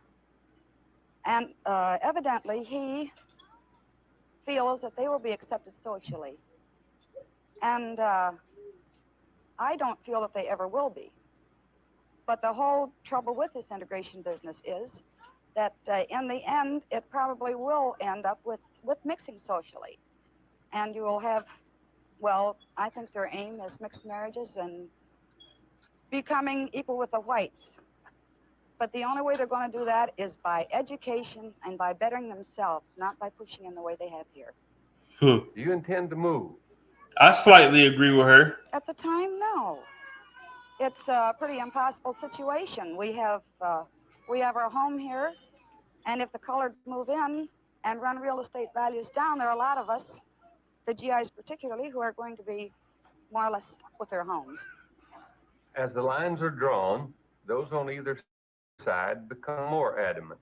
[SPEAKER 3] and evidently he feels that they will be accepted socially. And I don't feel that they ever will be. But the whole trouble with this integration business is that in the end, it probably will end up with mixing socially. And you will have, well, I think their aim is mixed marriages and becoming equal with the whites. But the only way they're going to do that is by education and by bettering themselves, not by pushing in the way they have here.
[SPEAKER 21] Do you intend to move?
[SPEAKER 1] I slightly agree with her.
[SPEAKER 3] At the time, no. It's a pretty impossible situation. We have our home here, and if the colored move in and run real estate values down, there are a lot of us, the GIs particularly, who are going to be more or less stuck with their homes.
[SPEAKER 21] As the lines are drawn, those on either side become more adamant.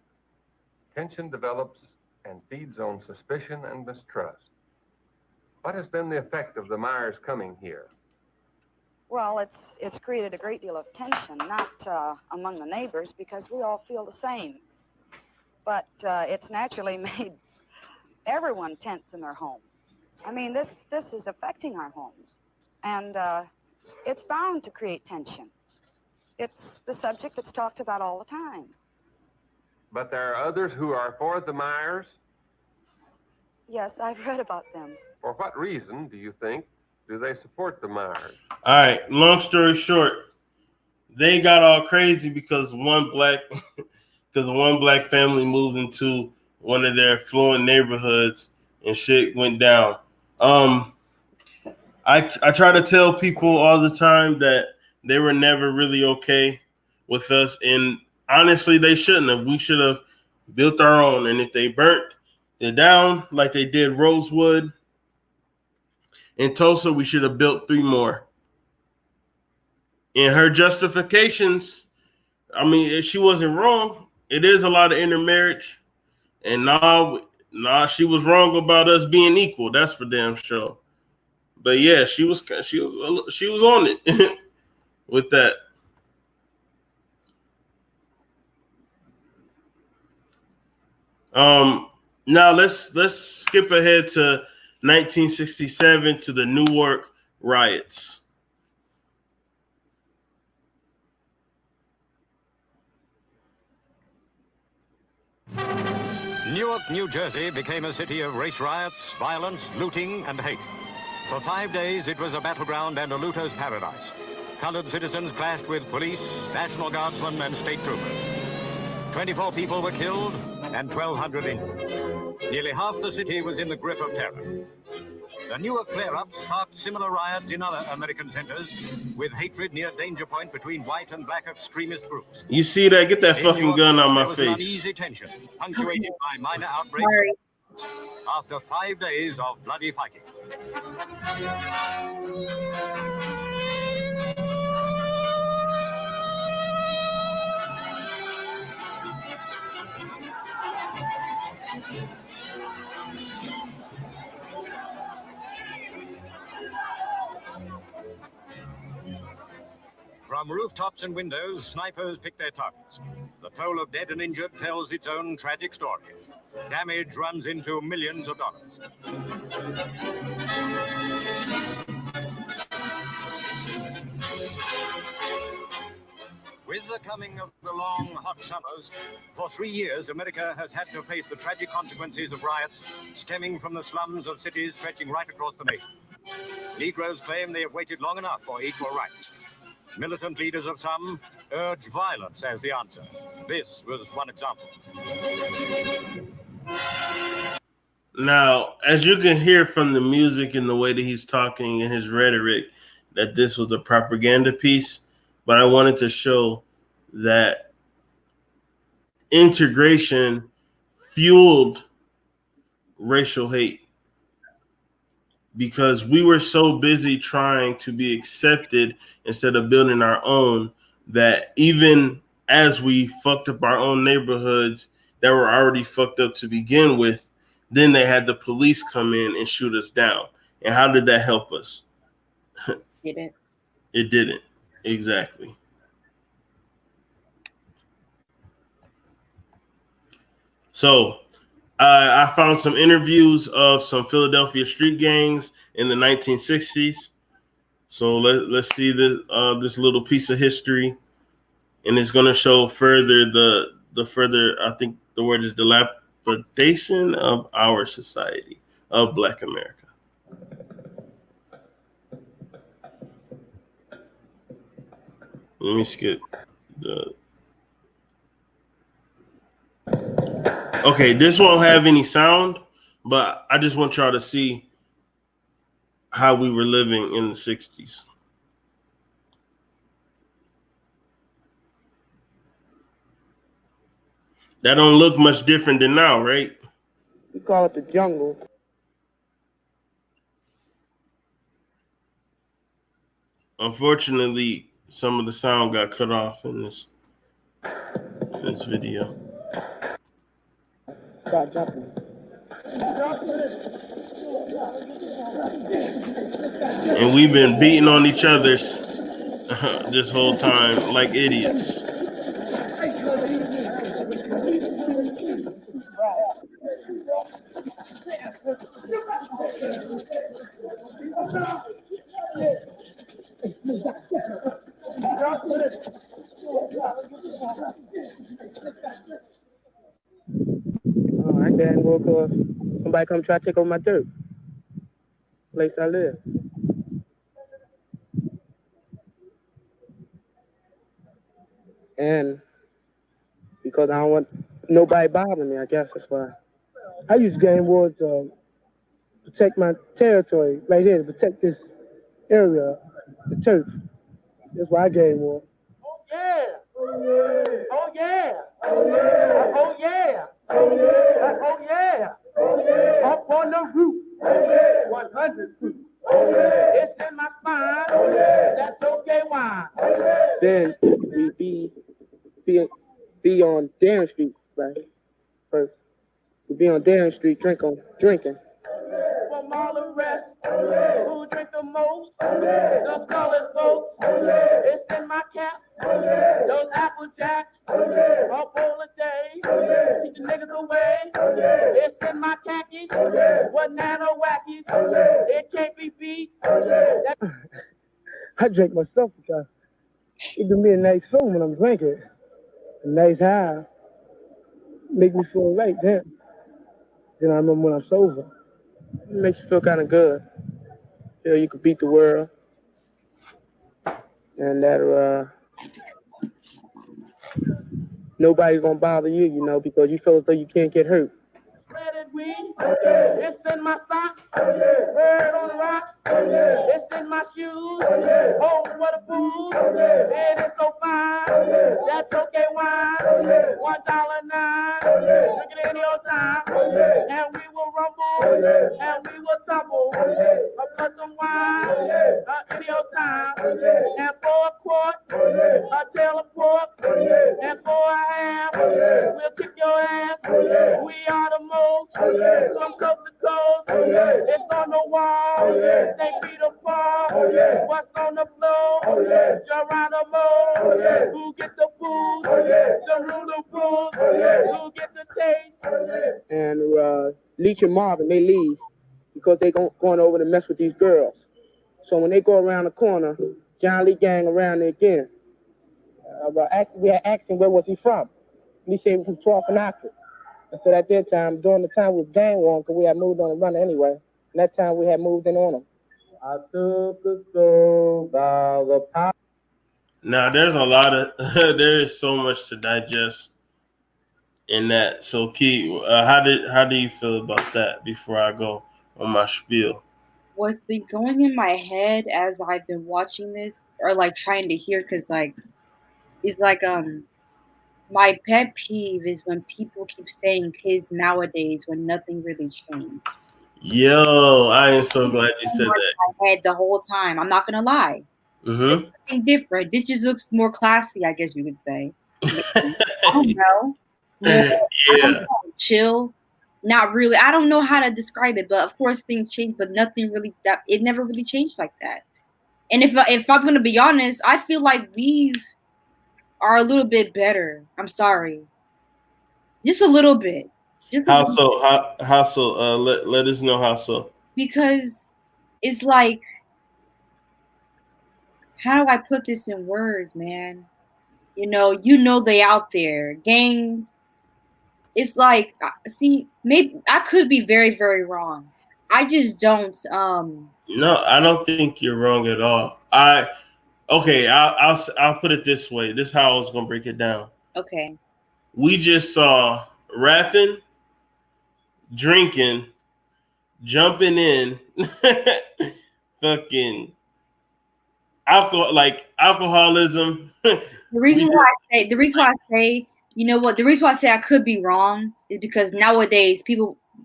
[SPEAKER 21] Tension develops and feeds on suspicion and mistrust. What has been the effect of the Myers coming here?
[SPEAKER 3] Well, it's created a great deal of tension, not among the neighbors, because we all feel the same. But it's naturally made everyone tense in their home. I mean, this is affecting our homes, and it's bound to create tension. It's the subject that's talked about all the time.
[SPEAKER 21] But there are others who are for the Myers?
[SPEAKER 3] Yes, I've read about them.
[SPEAKER 21] For what reason, do you think, do they support the Myers?
[SPEAKER 1] All right, long story short, they got all crazy because one black family moved into one of their affluent neighborhoods and shit went down. I try to tell people all the time that they were never really okay with us, and honestly, they shouldn't have. We should have built our own, and if they burnt it down like they did Rosewood in Tulsa, we should have built 3 more. In her justifications, I mean, she wasn't wrong. It is a lot of intermarriage, and nah, she was wrong about us being equal. That's for damn sure. But yeah, she was on it with that. Now let's skip ahead to 1967 to the Newark riots.
[SPEAKER 5] Newark, New Jersey became a city of race riots, violence, looting, and hate. For 5 days, it was a battleground and a looter's paradise. Colored citizens clashed with police, National Guardsmen, and state troopers. 24 people were killed and 1,200 injured. Nearly half the city was in the grip of terror. The Newark flare-ups sparked similar riots in other American centers, with hatred near danger point between white and black extremist groups.
[SPEAKER 1] You see that? Get that fucking gun on my
[SPEAKER 5] There was an
[SPEAKER 1] face.
[SPEAKER 5] uneasy tension, punctuated by minor outbreaks after 5 days of bloody fighting. From rooftops and windows, snipers pick their targets. The toll of dead and injured tells its own tragic story. Damage runs into millions of dollars. With the coming of the long, hot summers, for 3 years, America has had to face the tragic consequences of riots stemming from the slums of cities stretching right across the nation. Negroes claim they have waited long enough for equal rights. Militant leaders of some urge violence as the answer. This was one example.
[SPEAKER 1] Now, as you can hear from the music and the way that he's talking and his rhetoric, that this was a propaganda piece, but I wanted to show that integration fueled racial hate because we were so busy trying to be accepted instead of building our own, that even as we fucked up our own neighborhoods that were already fucked up to begin with, then they had the police come in and shoot us down. And how did that help us?
[SPEAKER 2] Didn't.
[SPEAKER 1] It didn't. Exactly. So I found some interviews of some Philadelphia street gangs in the 1960s. So let's see this little piece of history, and it's going to show further the further, I think the word is dilapidation of our society, of Black America. Let me skip the. Okay, this won't have any sound, but I just want y'all to see how we were living in the 60s. That don't look much different than now, right?
[SPEAKER 6] We call it the jungle.
[SPEAKER 1] Unfortunately, some of the sound got cut off in this video.
[SPEAKER 6] Start jumping.
[SPEAKER 1] And we've been beating on each other this whole time like idiots.
[SPEAKER 6] I can't go because somebody come try to take over my dirt. Place I live. And because I don't want nobody bothering me, I guess that's why. I use game wars to protect my territory right here, to protect this area, the turf. That's why I game war. Oh yeah! Oh yeah! Oh yeah! Oh yeah! Up on the roof, 100 proof. It's in my spine. That's okay, wine. Then we be on Darren Street, right? First, we be on Darren Street drinking. From all the rest, who drink the most? The solid folks. It's in my cap. Those Apple Jacks. Up all the day. Keep the niggas it away. It's in my khakis. What nano wackies? It can't be beat. I drink myself because it give me a nice feeling when I'm drinking. A nice high. Make me feel right then. Then I remember when I'm sober. It makes you feel kind of good. You know, you could beat the world. And that, nobody's gonna bother you, you know, because you feel as though you can't get hurt. It's in my socks, bird on the rocks, it's in my shoes, oh, what a fool, it is so fine, that's okay wine, $1.09, drink it any old time, and we will rumble, and we will tumble, put some wine, any old time, and for a quart, a tail of pork, and for a ham, we'll kick your ass, we are the most, from coast to coast, it's on the wall, they beat apart, what's on the floor, Geronimo, who get the food, the ruler fools, who get the taste. And Leach and Marvin, they leave because they going over to mess with these girls. So when they go around the corner, John Lee gang around there again. We had asked him where was he from. And he said he was from 12th and Oxford. And so at that time, during the time we was gang war, because we had moved on the runner anyway, and that time we had moved in on him. I took the stove by the power.
[SPEAKER 1] Now there's a lot of there is so much to digest in that. So Key, how do you feel about that before I go on my spiel?
[SPEAKER 2] What's been going in my head as I've been watching this, or like trying to hear, because like it's like my pet peeve is when people keep saying kids nowadays when nothing really changed.
[SPEAKER 1] Yo, I am so glad you said that.
[SPEAKER 2] My head the whole time. I'm not gonna lie.
[SPEAKER 1] Mm-hmm.
[SPEAKER 2] Nothing different. This just looks more classy, I guess you could say. I don't know. I don't know. Chill. Not really. I don't know how to describe it, but of course things change, but nothing really it never really changed like that. And if I'm gonna be honest, I feel like we are a little bit better. I'm sorry. Just a little bit.
[SPEAKER 1] How so? Let us know how so.
[SPEAKER 2] Because it's like, how do I put this in words, man? You know they out there. Gangs. It's like, see, maybe I could be very, very wrong. I just don't.
[SPEAKER 1] No, I don't think you're wrong at all. I'll put it this way. This is how I was gonna break it down.
[SPEAKER 2] Okay.
[SPEAKER 1] We just saw rapping, drinking, jumping in, fucking alcoholism.
[SPEAKER 2] The reason why I say, you know what? The reason why I say I could be wrong is because nowadays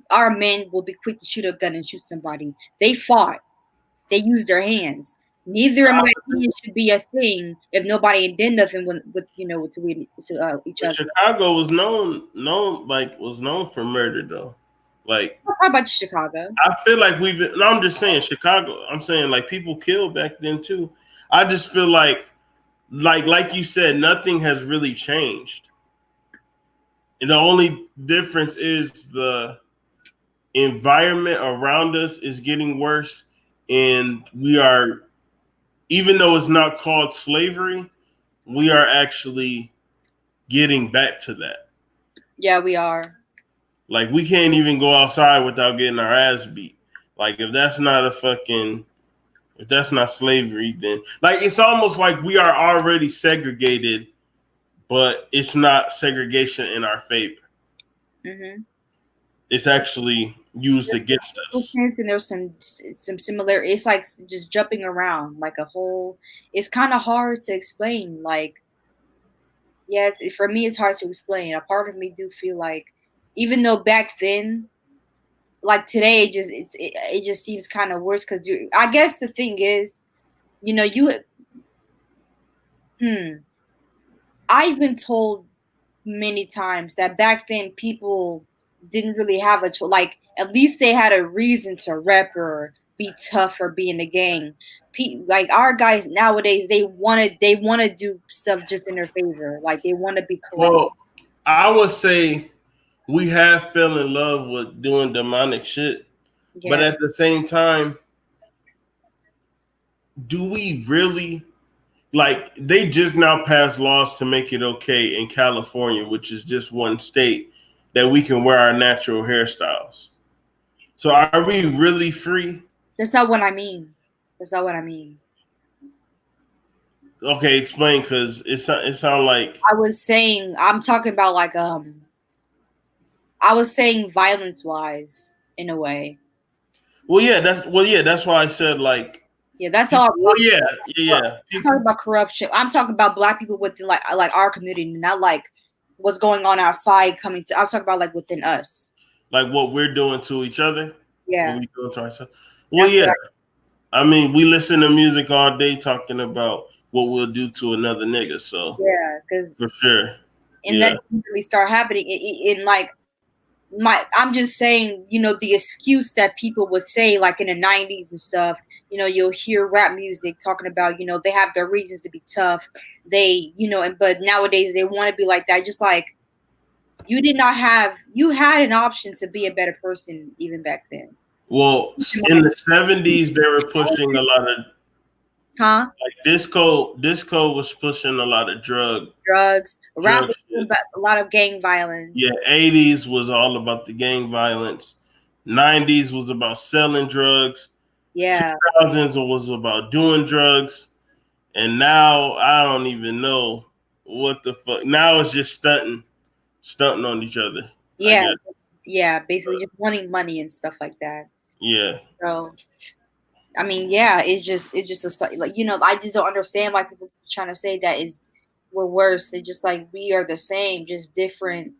[SPEAKER 2] our men will be quick to shoot a gun and shoot somebody. They fought. They used their hands. Neither in my opinion should be a thing if nobody did nothing with each other.
[SPEAKER 1] Chicago was known for murder though. Like,
[SPEAKER 2] how about Chicago?
[SPEAKER 1] I feel like I'm just saying Chicago. I'm saying like people killed back then too. I just feel like you said, nothing has really changed. And the only difference is the environment around us is getting worse, and we are, even though it's not called slavery, we are actually getting back to that.
[SPEAKER 2] Yeah, we are.
[SPEAKER 1] Like, we can't even go outside without getting our ass beat. Like, if that's not slavery, then like it's almost like we are already segregated, but it's not segregation in our favor. Mm-hmm. It's actually used against us.
[SPEAKER 2] And there's some similar. It's like just jumping around like a whole. It's kind of hard to explain. Like, yeah, for me, it's hard to explain. A part of me do feel like, even though back then, like today, it just seems kind of worse because I guess the thing is, I've been told many times that back then people didn't really have a choice. Like, at least they had a reason to rep or be tough or be in the gang. Like, our guys nowadays, they want to do stuff just in their favor. Like, they want to be corrupt.
[SPEAKER 1] Well, I would say we have fell in love with doing demonic shit, but
[SPEAKER 2] Yeah.
[SPEAKER 1] at the same time, do we really like? They just now passed laws to make it okay in California, which is just one state, that we can wear our natural hairstyles. So are we really free?
[SPEAKER 2] That's not what I mean. That's not what I mean.
[SPEAKER 1] Okay, explain, because it sound like
[SPEAKER 2] I was saying, I'm talking about like I was saying violence wise in a way.
[SPEAKER 1] Well, yeah, that's why I said like.
[SPEAKER 2] Yeah, that's
[SPEAKER 1] People,
[SPEAKER 2] all.
[SPEAKER 1] well, yeah.
[SPEAKER 2] I'm talking about corruption. I'm talking about black people within like our community, not like what's going on outside coming to. I'm talking about like within us.
[SPEAKER 1] Like what we're doing to each other.
[SPEAKER 2] Yeah.
[SPEAKER 1] What we doing to ourselves. Well, yeah. I mean, we listen to music all day talking about what we'll do to another nigga. So
[SPEAKER 2] yeah, because
[SPEAKER 1] for sure.
[SPEAKER 2] And that didn't really start happening in like I'm just saying, you know, the excuse that people would say like in the 90s and stuff, you know, you'll hear rap music talking about, you know, they have their reasons to be tough. They, you know, but nowadays they want to be like that. Just like you had an option to be a better person even back then.
[SPEAKER 1] Well, in the 70s, they were pushing a lot of like disco was pushing a lot of
[SPEAKER 2] drugs, rap was about a lot of gang violence.
[SPEAKER 1] Yeah, 80s was all about the gang violence. 90s was about selling drugs.
[SPEAKER 2] Yeah.
[SPEAKER 1] 2000s was about doing drugs. And now I don't even know what the fuck. Now it's just stunting on each other.
[SPEAKER 2] Yeah. Yeah, basically just wanting money and stuff like that.
[SPEAKER 1] Yeah.
[SPEAKER 2] So I mean, yeah, it's just like, you know, I just don't understand why people trying to say that we're worse. It's just like we are the same, just different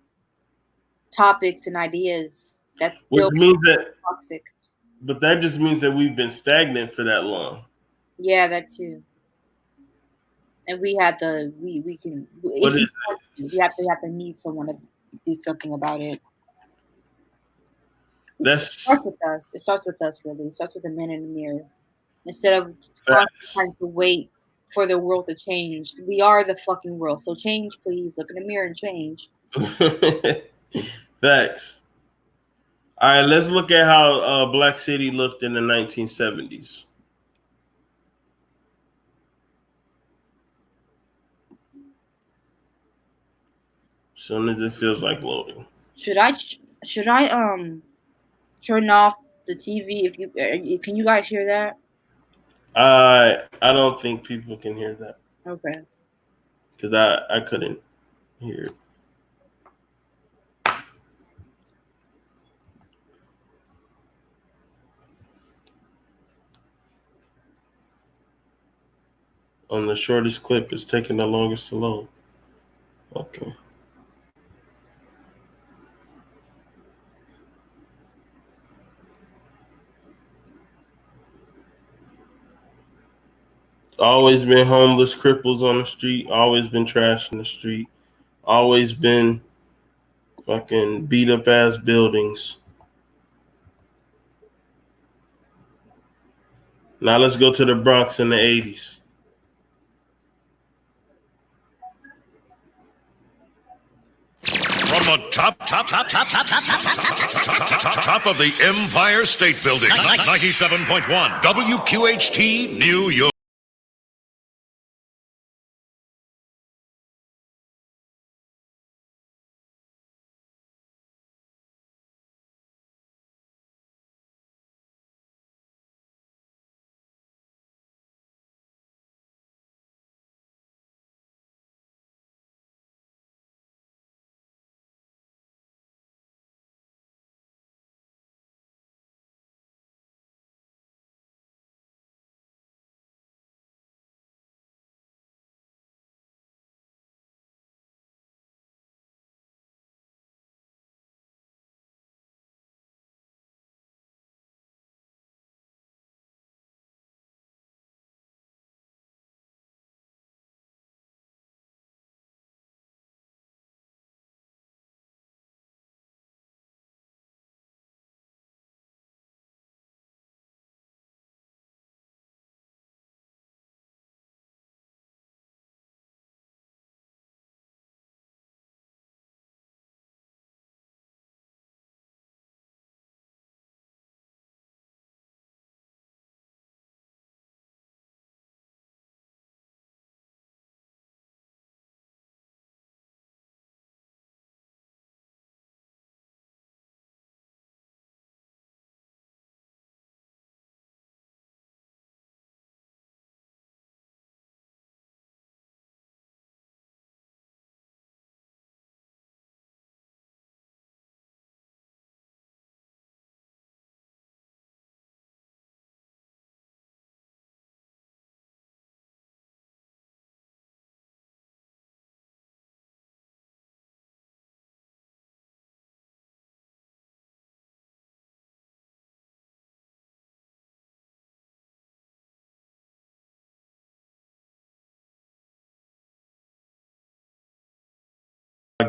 [SPEAKER 2] topics and ideas. That's
[SPEAKER 1] which means that
[SPEAKER 2] toxic.
[SPEAKER 1] But that just means that we've been stagnant for that long.
[SPEAKER 2] Yeah, that too. And we have to we can
[SPEAKER 1] What is
[SPEAKER 2] we have to need someone to do something about it. It starts with us. It starts with us, really. It starts with the men in the mirror. Instead of trying to wait for the world to change, we are the fucking world. So change, please. Look in the mirror and change.
[SPEAKER 1] Facts. All right, let's look at how Black City looked in the 1970s. As soon as it feels like loading.
[SPEAKER 2] Should I turn off the TV? If you can you guys hear that?
[SPEAKER 1] I don't think people can hear that.
[SPEAKER 2] Okay.
[SPEAKER 1] Because I couldn't hear it. On the shortest clip, it's taking the longest to load. Okay. Always been homeless cripples on the street. Always been trash in the street. Always been fucking beat up ass buildings. Now let's go to the Bronx in the 80s.
[SPEAKER 4] From the top of the Empire State Building, 97.1 WQHT, New York.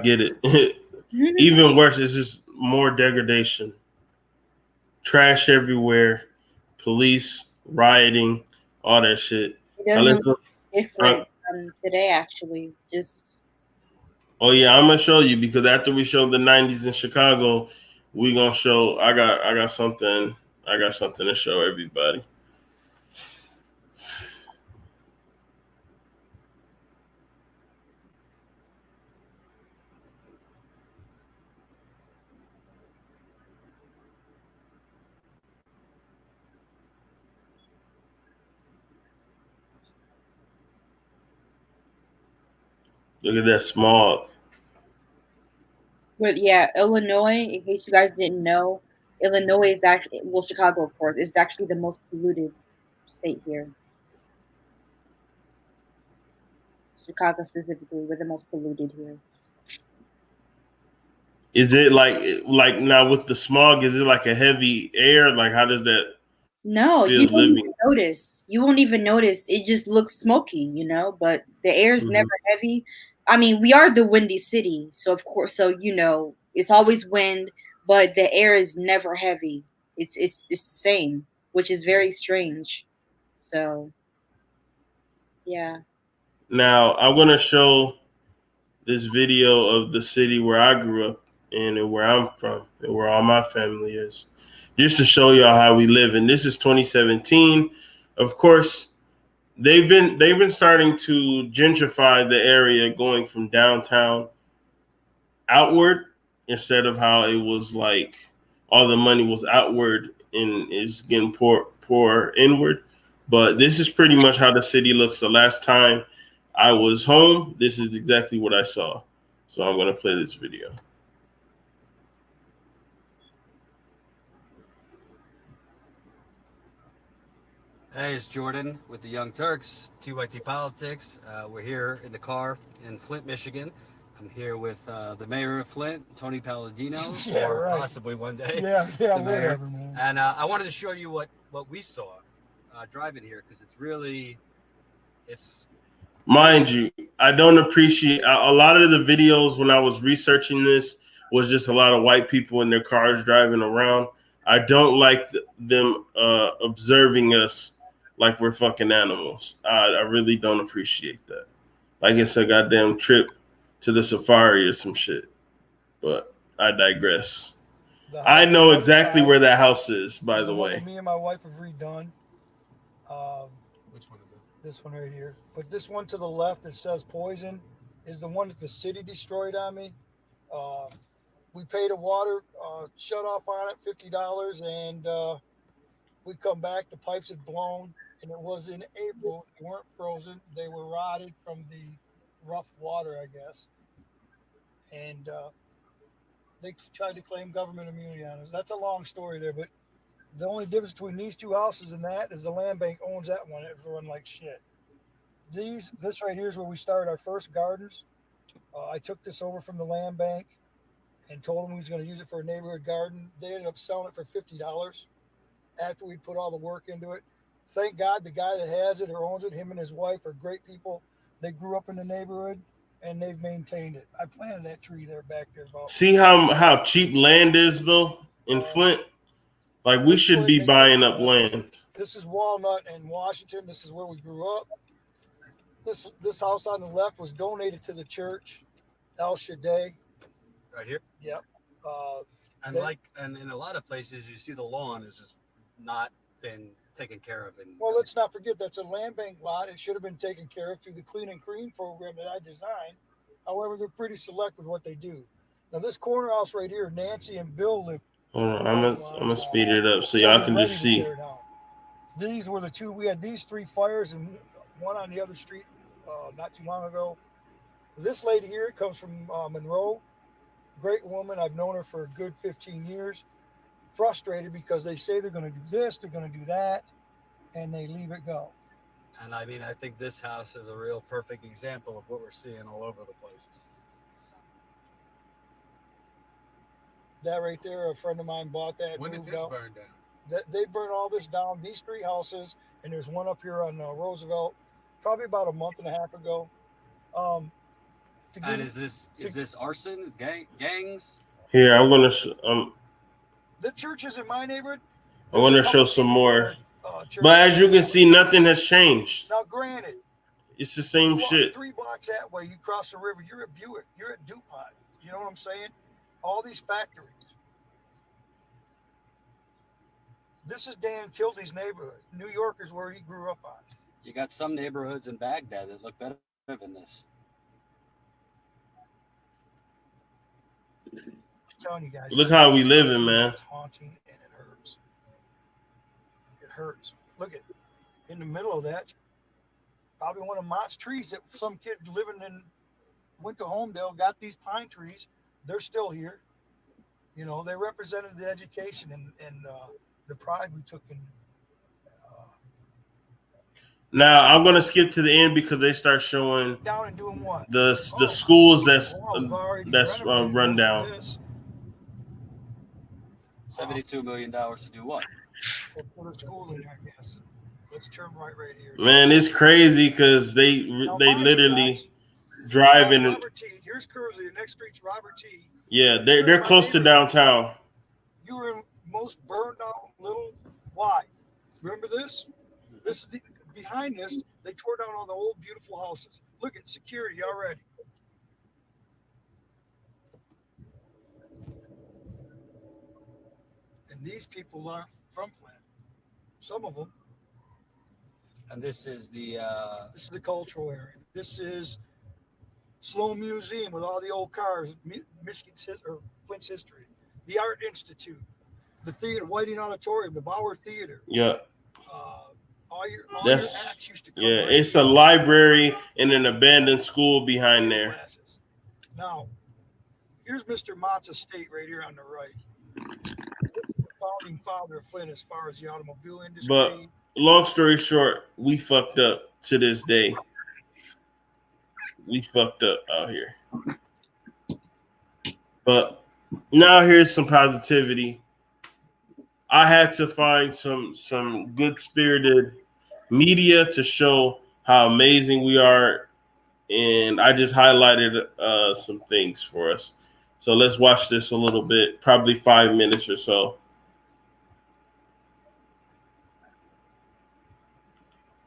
[SPEAKER 1] get it. Even worse, it's just more degradation. Trash everywhere, police, rioting, all that shit.
[SPEAKER 2] It doesn't look different from today, actually. Just
[SPEAKER 1] oh yeah, I'm gonna show you because after we show the '90s in Chicago, we gonna show. I got something. I got something to show everybody. Look at that smog.
[SPEAKER 2] But yeah, Illinois, in case you guys didn't know, Illinois is actually, well, Chicago, of course, is actually the most polluted state here. Chicago specifically, we're the most polluted here.
[SPEAKER 1] Is it like now with the smog? Is it like a heavy air? Like how does that?
[SPEAKER 2] No,
[SPEAKER 1] feel
[SPEAKER 2] you won't
[SPEAKER 1] living?
[SPEAKER 2] even notice. You won't even notice. It just looks smoky, you know. But the air's never heavy. I mean, we are the windy city, so of course, so you know, it's always wind, but the air is never heavy. It's the same, which is very strange. So, yeah.
[SPEAKER 1] Now I'm gonna show this video of the city where I grew up in and where I'm from and where all my family is, just to show y'all how we live. And this is 2017. Of course, they've been starting to gentrify the area, going from downtown outward instead of how it was like all the money was outward and is getting pour inward. But this is pretty much how the city looks. The last time I was home, this is exactly what I saw. So I'm gonna play this video.
[SPEAKER 8] Hey, it's Jordan with the Young Turks, TYT Politics. We're here in the car in Flint, Michigan. I'm here with the mayor of Flint, Tony Palladino,
[SPEAKER 9] Yeah,
[SPEAKER 8] or
[SPEAKER 9] right.
[SPEAKER 8] possibly one day.
[SPEAKER 9] Yeah,
[SPEAKER 8] the mayor.
[SPEAKER 9] whatever, man.
[SPEAKER 8] And I wanted to show you what we saw driving here, because it's
[SPEAKER 1] Mind you, I don't appreciate a lot of the videos when I was researching this was just a lot of white people in their cars driving around. I don't like them observing us like we're fucking animals. I really don't appreciate that. Like it's a goddamn trip to the safari or some shit. But I digress. I know exactly where that house is, by the way.
[SPEAKER 9] Me and my wife have redone. Which one is it? This one right here. But this one to the left that says poison is the one that the city destroyed on me. We paid a water shut off on it, $50, and we come back, the pipes had blown, and it was in April. They weren't frozen. They were rotted from the rough water, I guess. And they tried to claim government immunity on us. That's a long story there, but the only difference between these two houses and that is the land bank owns that one. It's run like shit. This right here is where we started our first gardens. I took this over from the land bank and told them we was going to use it for a neighborhood garden. They ended up selling it for $50 after we put all the work into it. Thank God the guy that has it or owns it, him and his wife are great people. They grew up in the neighborhood and they've maintained it. I planted that tree there back there.
[SPEAKER 1] See how cheap land is though in Flint? Like we should be buying up land.
[SPEAKER 9] This is Walnut in Washington. This is where we grew up. This house on the left was donated to the church, El Shaddai.
[SPEAKER 8] right here.
[SPEAKER 9] Yep.
[SPEAKER 8] And in a lot of places, you see the lawn is just not been taken care of.
[SPEAKER 9] Well, let's not forget that's a land bank lot. It should have been taken care of through the Clean and Green program that I designed. However, they're pretty select with what they do. Now, this corner house right here, Nancy and Bill live.
[SPEAKER 1] Hold on, I'm gonna speed it up so y'all can just see.
[SPEAKER 9] These were the two. We had these three fires and one on the other street not too long ago. This lady here comes from Monroe. Great woman. I've known her for a good 15 years. Frustrated because they say they're going to do this, they're going to do that, and they leave it go.
[SPEAKER 8] And I mean, I think this house is a real perfect example of what we're seeing all over the place.
[SPEAKER 9] That right there, a friend of mine bought that.
[SPEAKER 8] When did this burn down?
[SPEAKER 9] They burned all this down, these three houses, and there's one up here on Roosevelt, probably about a month and a half ago.
[SPEAKER 8] And is this arson, gangs?
[SPEAKER 1] Here, I'm gonna
[SPEAKER 9] The churches in my neighborhood.
[SPEAKER 1] I want to show some more. But as you can see, nothing has changed.
[SPEAKER 9] Now, granted,
[SPEAKER 1] It's the same
[SPEAKER 9] you
[SPEAKER 1] shit.
[SPEAKER 9] walk 3 blocks that way, you cross the river, you're at Buick, you're at DuPont. You know what I'm saying? All these factories. This is Dan Kilde's neighborhood. New York is where he grew up on.
[SPEAKER 8] You got some neighborhoods in Baghdad that look better than this.
[SPEAKER 9] I'm telling you guys.
[SPEAKER 1] Look how we living, man.
[SPEAKER 9] It's haunting and it hurts. It hurts. Look at in the middle of that, probably one of Mott's trees that some kid living in went to Homedale, got these pine trees. They're still here. You know, they represented the education and the pride we took in.
[SPEAKER 1] Now I'm gonna skip to the end because they start showing
[SPEAKER 9] Down and doing what?
[SPEAKER 1] the schools that's run down.
[SPEAKER 8] $72 million to do what?
[SPEAKER 9] Put a school in there, I guess. Let's turn right here.
[SPEAKER 1] Man, it's crazy because they literally drive in.
[SPEAKER 9] Robert T. Here's Kersey. The next street's Robert T.
[SPEAKER 1] Yeah, they're close to downtown.
[SPEAKER 9] You were in most burned out little. Why? Remember this? This behind this, they tore down all the old beautiful houses. Look at security already. And these people aren't from Flint. Some of them.
[SPEAKER 8] And this is the
[SPEAKER 9] cultural area. This is Sloan Museum with all the old cars, Michigan's or Flint's history. The Art Institute, the theater, Whiting Auditorium, the Bauer Theater.
[SPEAKER 1] Yeah.
[SPEAKER 9] All your acts used to come right
[SPEAKER 1] it's a library and an abandoned school behind there.
[SPEAKER 9] Now, here's Mr. Mott's estate right here on the right. Founding father of Flint as far as the automobile industry.
[SPEAKER 1] But long story short, we fucked up to this day. We fucked up out here. But now here's some positivity. I had to find some good-spirited media to show how amazing we are, and I just highlighted some things for us. So let's watch this a little bit, probably 5 minutes or so,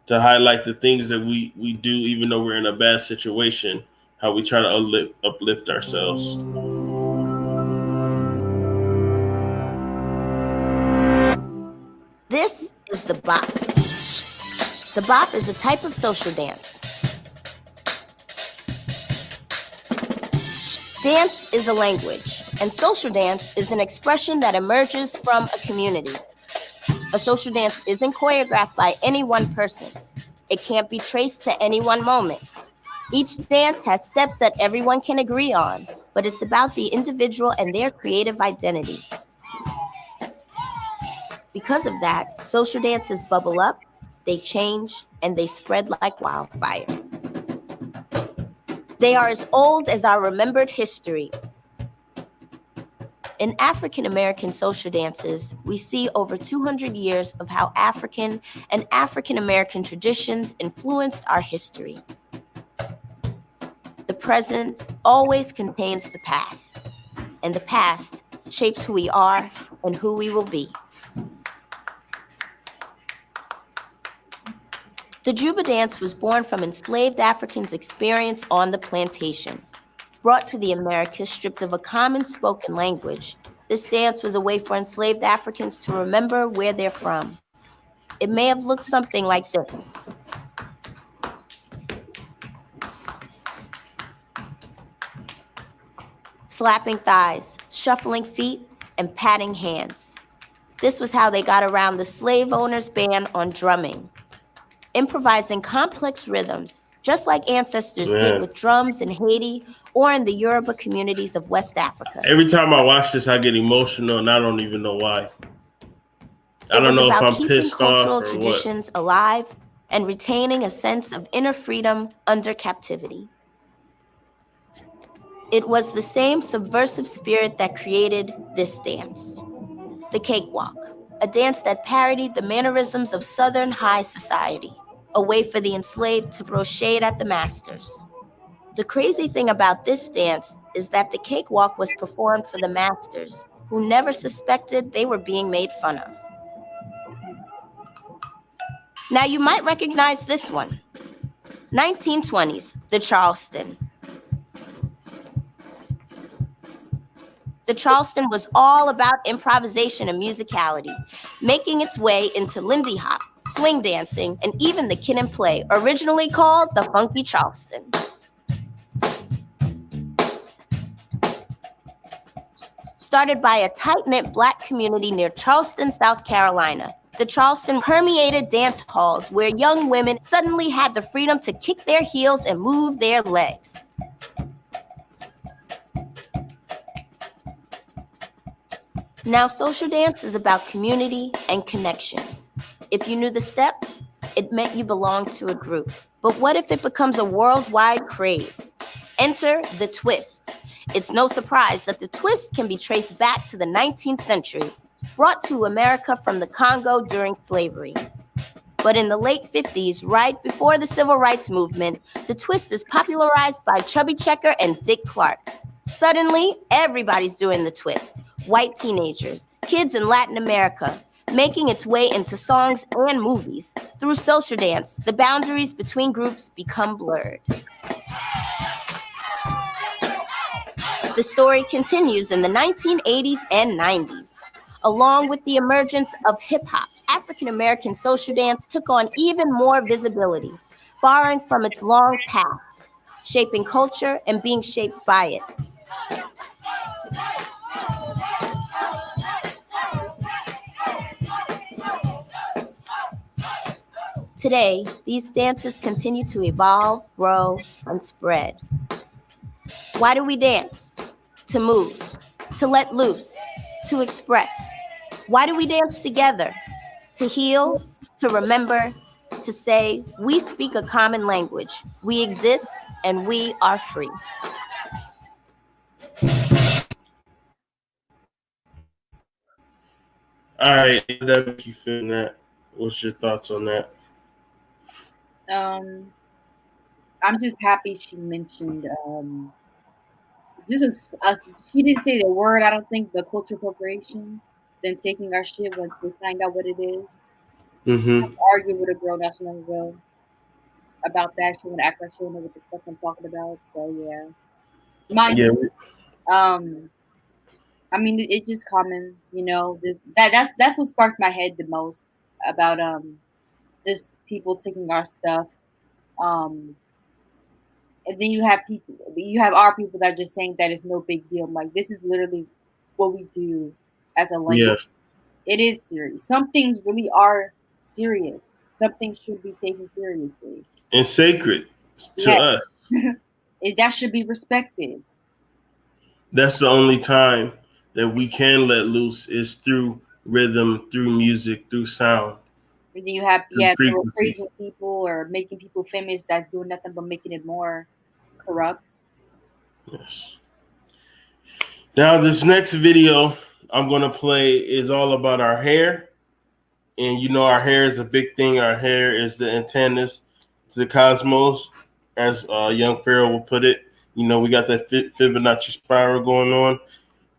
[SPEAKER 1] to highlight the things that we do even though we're in a bad situation, how we try to uplift ourselves.
[SPEAKER 7] This is the bop. The bop is a type of social dance. Dance is a language, and social dance is an expression that emerges from a community. A social dance isn't choreographed by any one person. It can't be traced to any one moment. Each dance has steps that everyone can agree on, but it's about the individual and their creative identity. Because of that, social dances bubble up, they change, and they spread like wildfire. They are as old as our remembered history. In African American social dances, we see over 200 years of how African and African American traditions influenced our history. The present always contains the past, and the past shapes who we are and who we will be. The Juba dance was born from enslaved Africans' experience on the plantation. Brought to the Americas stripped of a common spoken language, this dance was a way for enslaved Africans to remember where they're from. It may have looked something like this. Slapping thighs, shuffling feet, and patting hands. This was how they got around the slave owners' ban on drumming. Improvising complex rhythms, just like ancestors did with drums in Haiti or in the Yoruba communities of West Africa.
[SPEAKER 1] Every time I watch this, I get emotional, and I don't even know why. I don't know if I'm pissed off or what.
[SPEAKER 7] Cultural traditions alive and retaining a sense of inner freedom under captivity. It was the same subversive spirit that created this dance, the cakewalk, a dance that parodied the mannerisms of Southern high society, a way for the enslaved to throw shade at the masters. The crazy thing about this dance is that the cakewalk was performed for the masters, who never suspected they were being made fun of. Now you might recognize this one. 1920s, the Charleston. The Charleston was all about improvisation and musicality, making its way into Lindy Hop, swing dancing, and even the Kid and Play, originally called the Funky Charleston. Started by a tight-knit Black community near Charleston, South Carolina, the Charleston permeated dance halls where young women suddenly had the freedom to kick their heels and move their legs. Now, social dance is about community and connection. If you knew the steps, it meant you belonged to a group. But what if it becomes a worldwide craze? Enter the twist. It's no surprise that the twist can be traced back to the 19th century, brought to America from the Congo during slavery. But in the late 50s, right before the Civil Rights Movement, the twist is popularized by Chubby Checker and Dick Clark. Suddenly, everybody's doing the twist. White teenagers, kids in Latin America, making its way into songs and movies. Through social dance, the boundaries between groups become blurred. The story continues in the 1980s and 90s. Along with the emergence of hip-hop, African-American social dance took on even more visibility, borrowing from its long past, shaping culture and being shaped by it. Today, these dances continue to evolve, grow, and spread. Why do we dance? To move, to let loose, to express. Why do we dance together? To heal, to remember, to say, we speak a common language. We exist and we are free.
[SPEAKER 1] All right, that makes you feel that. What's your thoughts on that?
[SPEAKER 2] I'm just happy she mentioned she didn't say the word, I don't think, but cultural appropriation, then taking our shit once we find out what it is.
[SPEAKER 1] Mm-hmm.
[SPEAKER 2] I argued with a girl not so long ago about that. She would act like she didn't know what the fuck I'm talking about. So I mean, it's just common, you know. That's what sparked my head the most about just people taking our stuff. And then you have our people that are just saying that it's no big deal. Like, this is literally what we do as a language. Yeah. It is serious. Some things really are serious. Some things should be taken seriously.
[SPEAKER 1] And sacred to us.
[SPEAKER 2] That should be respected.
[SPEAKER 1] That's the only time that we can let loose is through rhythm, through music, through sound.
[SPEAKER 2] And then you have people praising people or making people famous that's doing nothing but making it more corrupt.
[SPEAKER 1] Yes. Now this next video I'm gonna play is all about our hair. And you know our hair is a big thing. Our hair is the antennas to the cosmos, as young Pharaoh will put it. You know, we got that Fibonacci spiral going on.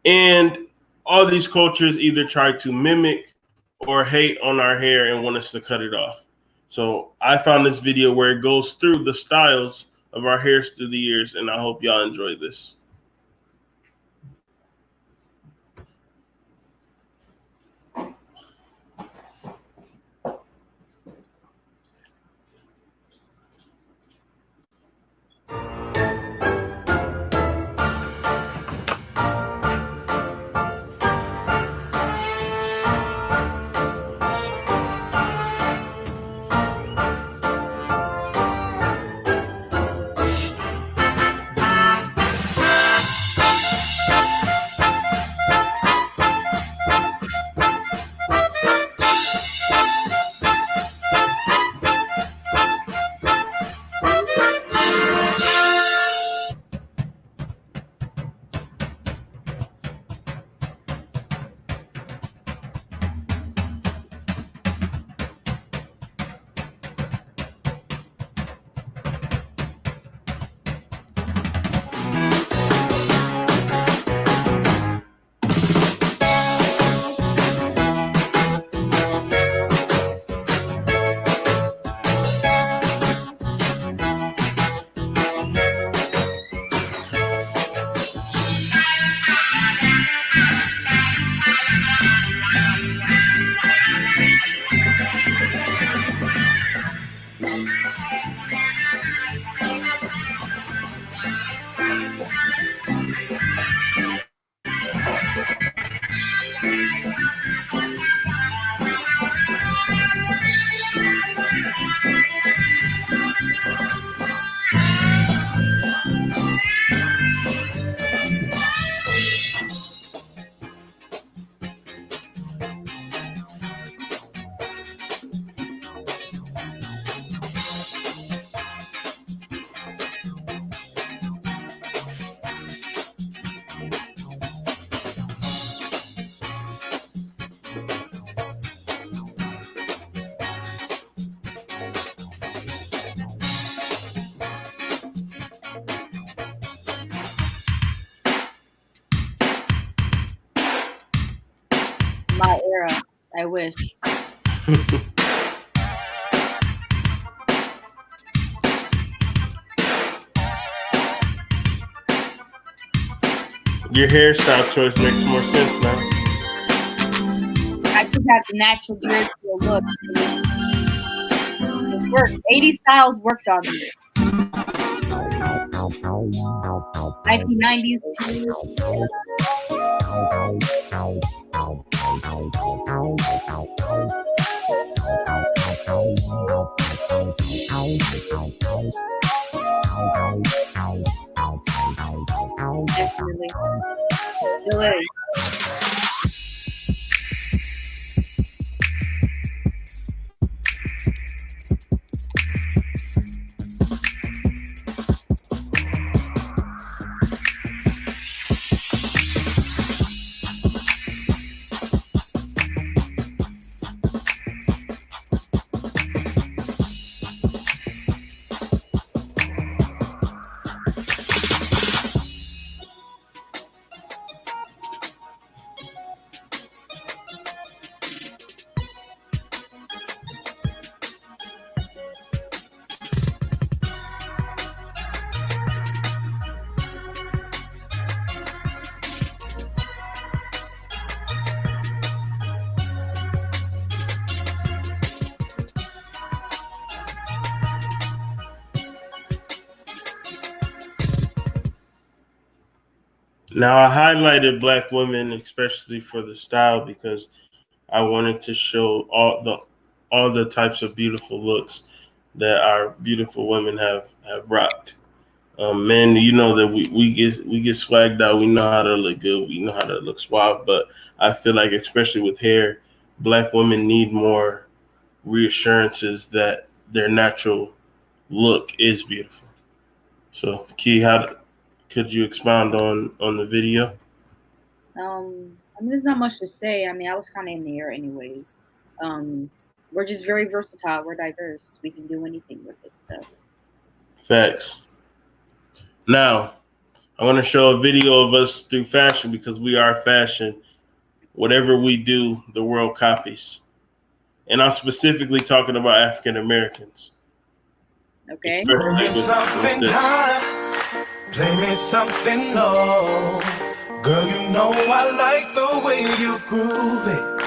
[SPEAKER 1] And all these cultures either try to mimic or hate on our hair and want us to cut it off. So I found this video where it goes through the styles of our hairs through the years, and I hope y'all enjoy this.
[SPEAKER 2] era. I wish.
[SPEAKER 1] Your hairstyle choice makes more sense now.
[SPEAKER 2] I just have the natural beard feel look. It worked. 80 styles worked on me. 1990s too. Definitely. Still is.
[SPEAKER 1] Now I highlighted black women, especially for the style, because I wanted to show all the types of beautiful looks that our beautiful women have rocked. Men, you know that we get swagged out. We know how to look good. We know how to look suave. But I feel like, especially with hair, black women need more reassurances that their natural look is beautiful. So, Key, could you expound on the video?
[SPEAKER 2] I mean, there's not much to say. I mean, I was kind of in the air anyways. We're just very versatile. We're diverse. We can do anything with it. So.
[SPEAKER 1] Facts. Now, I want to show a video of us through fashion, because we are fashion. Whatever we do, the world copies. And I'm specifically talking about African Americans.
[SPEAKER 2] Okay.
[SPEAKER 11] Play me something high, play me something low. Girl, you know I like the way you groove it.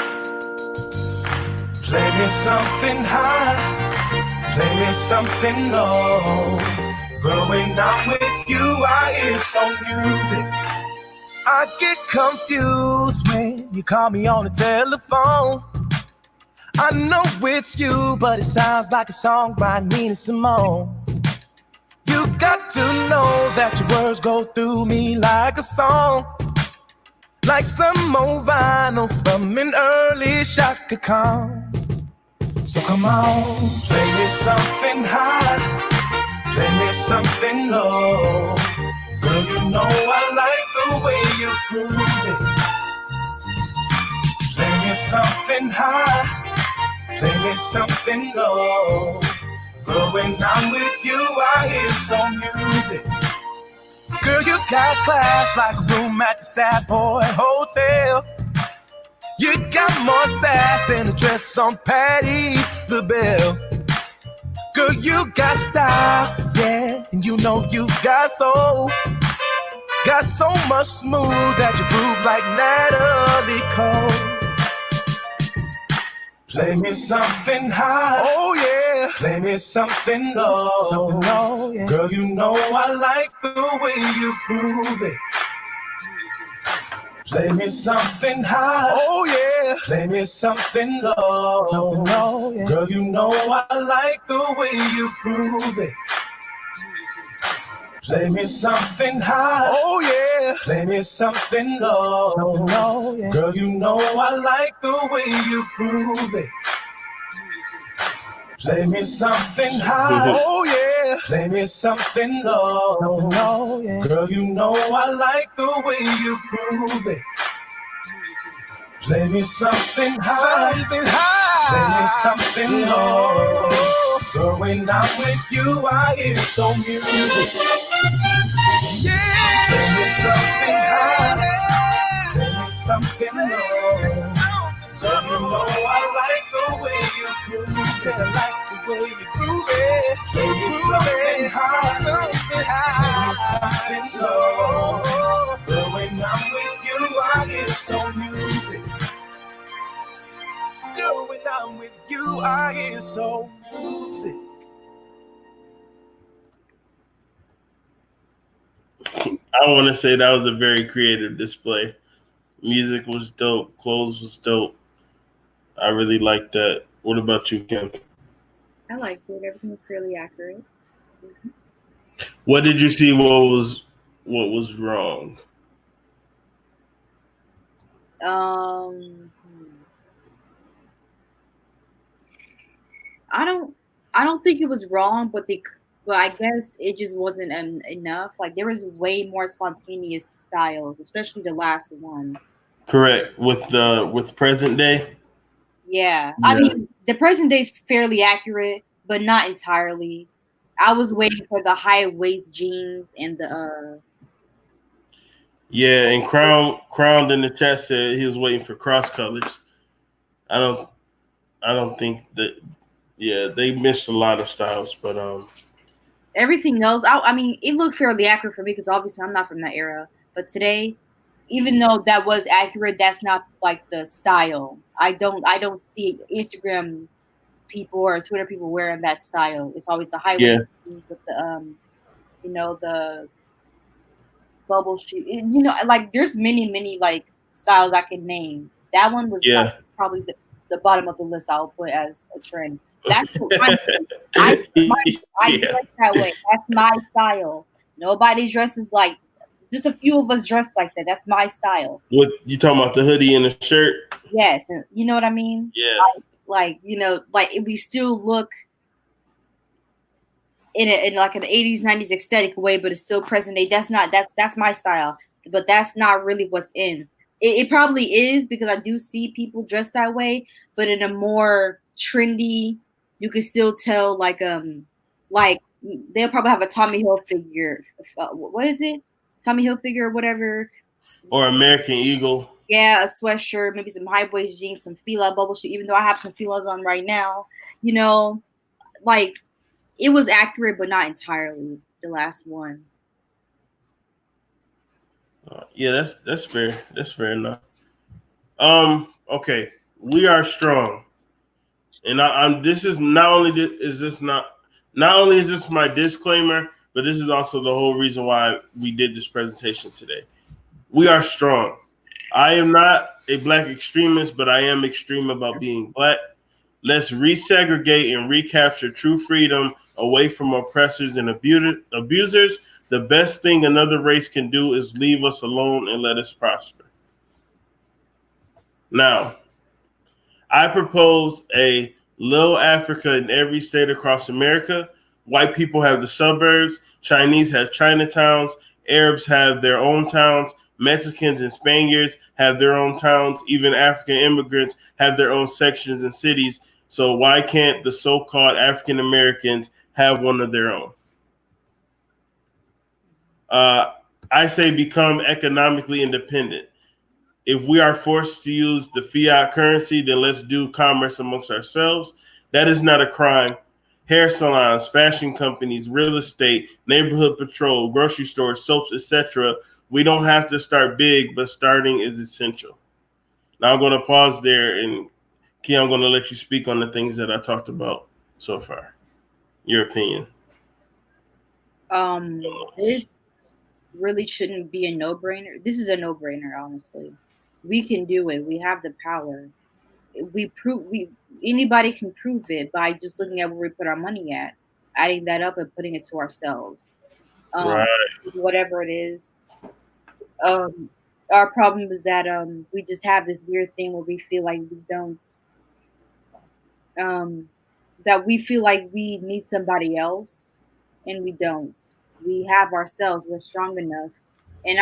[SPEAKER 11] Play me something high, play me something low. Girl, when I'm with you, I hear some music. I get confused when you call me on the telephone. I know it's you, but it sounds like a song by Nina Simone. You got to know that your words go through me like a song, like some old vinyl from an early Shaka Khan. So come on, play me something high, play me something low. Girl, you know I like the way you groove it. Play me something high, play me something low. Girl, when I'm with you, I hear some music. Girl, you got class like a room at the Sad Boy Hotel. You got more sass than a dress on Patti LaBelle. Girl, you got style, yeah, and you know you got soul. Got so much smooth that you groove like Natalie Cole. Play me something high, oh yeah. Play me something low, something low, yeah. Girl, you know I like the way you groove it. Play me something high, oh yeah. Play me something low, something low, yeah. Girl, you know I like the way you groove it. Play me something high, oh yeah. Play me something low, something low, yeah. Girl, you know I like the way you groove it. Play me something high, oh yeah. Play me something low, something low, yeah. Girl, you know I like the way you groove it. Play me something high, something high. Play me something low. Girl, when I'm with you, I hear some music. Yeah. Play me something high, play me something low. Girl, Said I like the way you groove it. Baby, something high, something high, something low. But when I'm with you, I get so music. Girl, when I'm with you, I get so music.
[SPEAKER 1] I want to say that was a very creative display. Music was dope. Clothes was dope. I really liked that. What about you, Kim?
[SPEAKER 2] I liked it. Everything was fairly accurate.
[SPEAKER 1] What did you see? What was wrong?
[SPEAKER 2] I don't think it was wrong, but I guess it just wasn't enough. Like there was way more spontaneous styles, especially the last one.
[SPEAKER 1] Correct. With present day.
[SPEAKER 2] Yeah. I mean the present day is fairly accurate, but not entirely. I was waiting for the high waist jeans and the
[SPEAKER 1] Yeah, and Crowned in the chat said he was waiting for cross colors. I don't think that. Yeah, they missed a lot of styles, but
[SPEAKER 2] everything else. I mean, it looked fairly accurate for me because obviously I'm not from that era. But today, even though that was accurate, that's not like the style. I don't see Instagram people or Twitter people wearing that style. It's always the high waist jeans with the the bubble shoe. Like there's many like styles I can name. That one was probably the bottom of the list. I'll put as a trend. That's I dress that way. That's my style. Nobody dresses like. Just a few of us dress like that. That's my style.
[SPEAKER 1] What you talking about? The hoodie and the shirt?
[SPEAKER 2] Yes, and you know what I mean.
[SPEAKER 1] Yeah.
[SPEAKER 2] Like we still look in like an 80s 90s aesthetic way, but it's still present day. That's my style, but that's not really what's in. It probably is because I do see people dressed that way, but in a more trendy, you can still tell like they'll probably have a Tommy Hilfiger. What is it? Tommy Hilfiger or whatever.
[SPEAKER 1] Or American Eagle.
[SPEAKER 2] Yeah, a sweatshirt, maybe some high waist jeans, some Fila bubble shoe. Even though I have some Filas on right now, like it was accurate, but not entirely. The last one.
[SPEAKER 1] Yeah, that's fair. That's fair enough. Okay, we are strong, and I'm. This is not only is this my disclaimer, but this is also the whole reason why we did this presentation today. We are strong. I am not a black extremist, but I am extreme about being black. Let's resegregate and recapture true freedom away from oppressors and abusers. The best thing another race can do is leave us alone and let us prosper. Now, I propose a little Africa in every state across America. White people have the suburbs. Chinese have Chinatowns. Arabs have their own towns. Mexicans and Spaniards have their own towns. Even African immigrants have their own sections and cities. So why can't the so-called African Americans have one of their own? I say become economically independent. If we are forced to use the fiat currency, then let's do commerce amongst ourselves. That is not a crime. Hair salons, fashion companies, real estate, neighborhood patrol, grocery stores, soaps, etc. We don't have to start big, but starting is essential. Now I'm going to pause there, and Key, I'm going to let you speak on the things that I talked about so far. Your opinion.
[SPEAKER 2] This really shouldn't be a no-brainer. This is a no-brainer, honestly. We can do it. We have the power. Anybody can prove it by just looking at where we put our money at, adding that up and putting it to ourselves.
[SPEAKER 1] Right.
[SPEAKER 2] Whatever it is. Our problem is that we just have this weird thing where we feel like we don't that we feel like we need somebody else, and we don't. We have ourselves. We're strong enough. And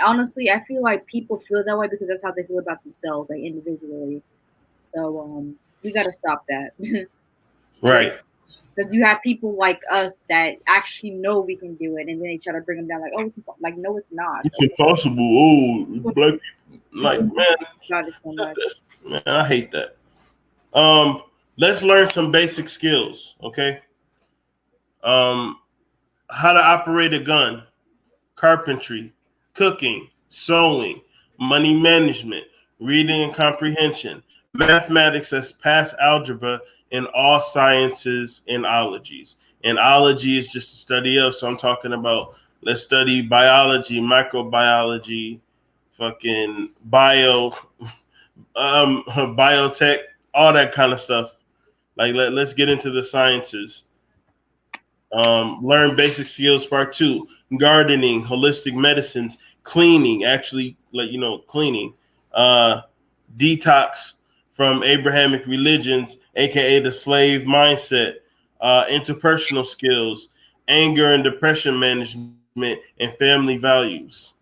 [SPEAKER 2] honestly, I feel like people feel that way because that's how they feel about themselves, like individually. So we got to stop that.
[SPEAKER 1] Right.
[SPEAKER 2] Because you have people like us that actually know we can do it, and then they try to bring them down, like, oh, it's like, no, it's not.
[SPEAKER 1] It's impossible. Oh, black people. Like, man,
[SPEAKER 2] God, it's so much.
[SPEAKER 1] man, I hate that. let's learn some basic skills, okay? How to operate a gun, carpentry, cooking, sewing, money management, reading and comprehension, mathematics as past algebra, and all sciences and ologies. And ology is just a study of, so I'm talking about, let's study biology, microbiology, fucking biotech, all that kind of stuff. Like let's get into the sciences. Learn basic skills part 2, gardening, holistic medicines, cleaning, actually, like, cleaning, detox from Abrahamic religions, aka the slave mindset, interpersonal skills, anger and depression management, and family values.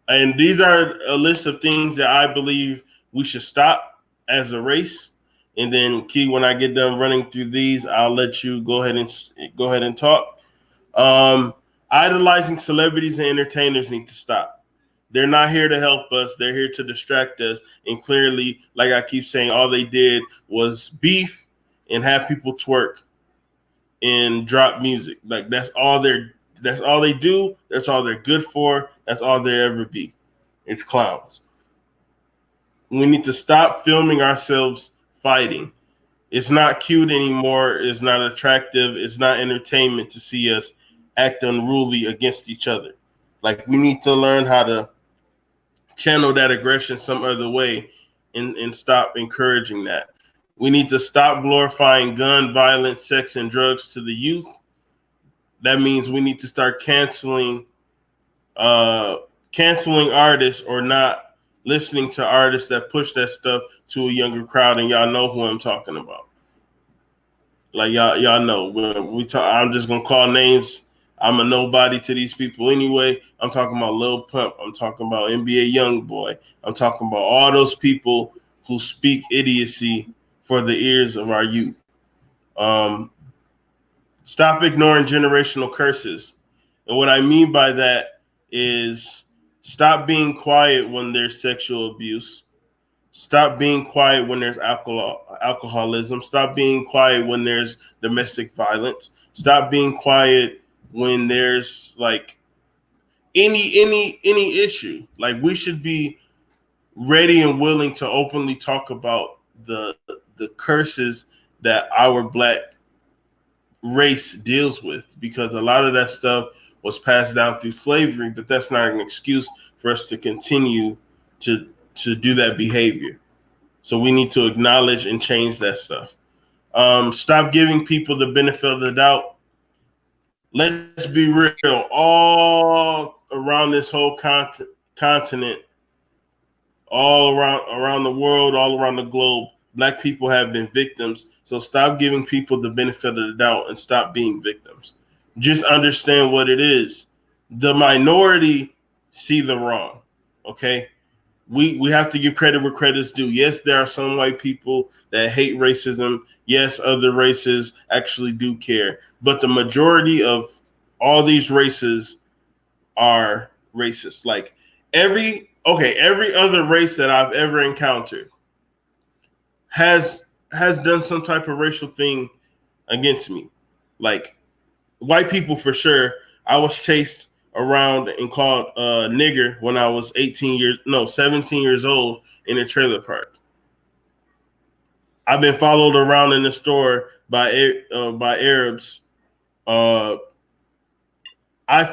[SPEAKER 1] And these are a list of things that I believe we should stop as a race. And then, Key, when I get done running through these, I'll let you go ahead and talk. Idolizing celebrities and entertainers need to stop. They're not here to help us. They're here to distract us. And clearly, like I keep saying, all they did was beef and have people twerk and drop music. Like that's all they do. That's all they're good for. That's all they ever be. It's clowns. We need to stop filming ourselves fighting. It's not cute anymore. It's not attractive. It's not entertainment to see us act unruly against each other. Like, we need to learn how to channel that aggression some other way and stop encouraging that. We need to stop glorifying gun violence, sex, and drugs to the youth. That means we need to start canceling artists or not listening to artists that push that stuff to a younger crowd, and y'all know who I'm talking about. Like y'all know when we talk. I'm just gonna call names. I'm a nobody to these people anyway. I'm talking about Lil Pump. I'm talking about NBA YoungBoy. I'm talking about all those people who speak idiocy for the ears of our youth. Stop ignoring generational curses, and what I mean by that is, stop being quiet when there's sexual abuse. Stop being quiet when there's alcoholism. Stop being quiet when there's domestic violence. Stop being quiet when there's like any issue. Like, we should be ready and willing to openly talk about the curses that our Black race deals with, because a lot of that stuff was passed down through slavery, but that's not an excuse for us to continue to do that behavior. So we need to acknowledge and change that stuff. Stop giving people the benefit of the doubt. Let's be real. All around this whole continent, all around the world, all around the globe, Black people have been victims. So stop giving people the benefit of the doubt and stop being victims. Just understand what it is. The minority see the wrong, okay? We have to give credit where credit's due. Yes, there are some white people that hate racism. Yes, other races actually do care. But the majority of all these races are racist. Like every other race that I've ever encountered has done some type of racial thing against me. Like, white people for sure. I was chased around and called nigger when I was 17 years old in a trailer park. I've been followed around in the store by Arabs. I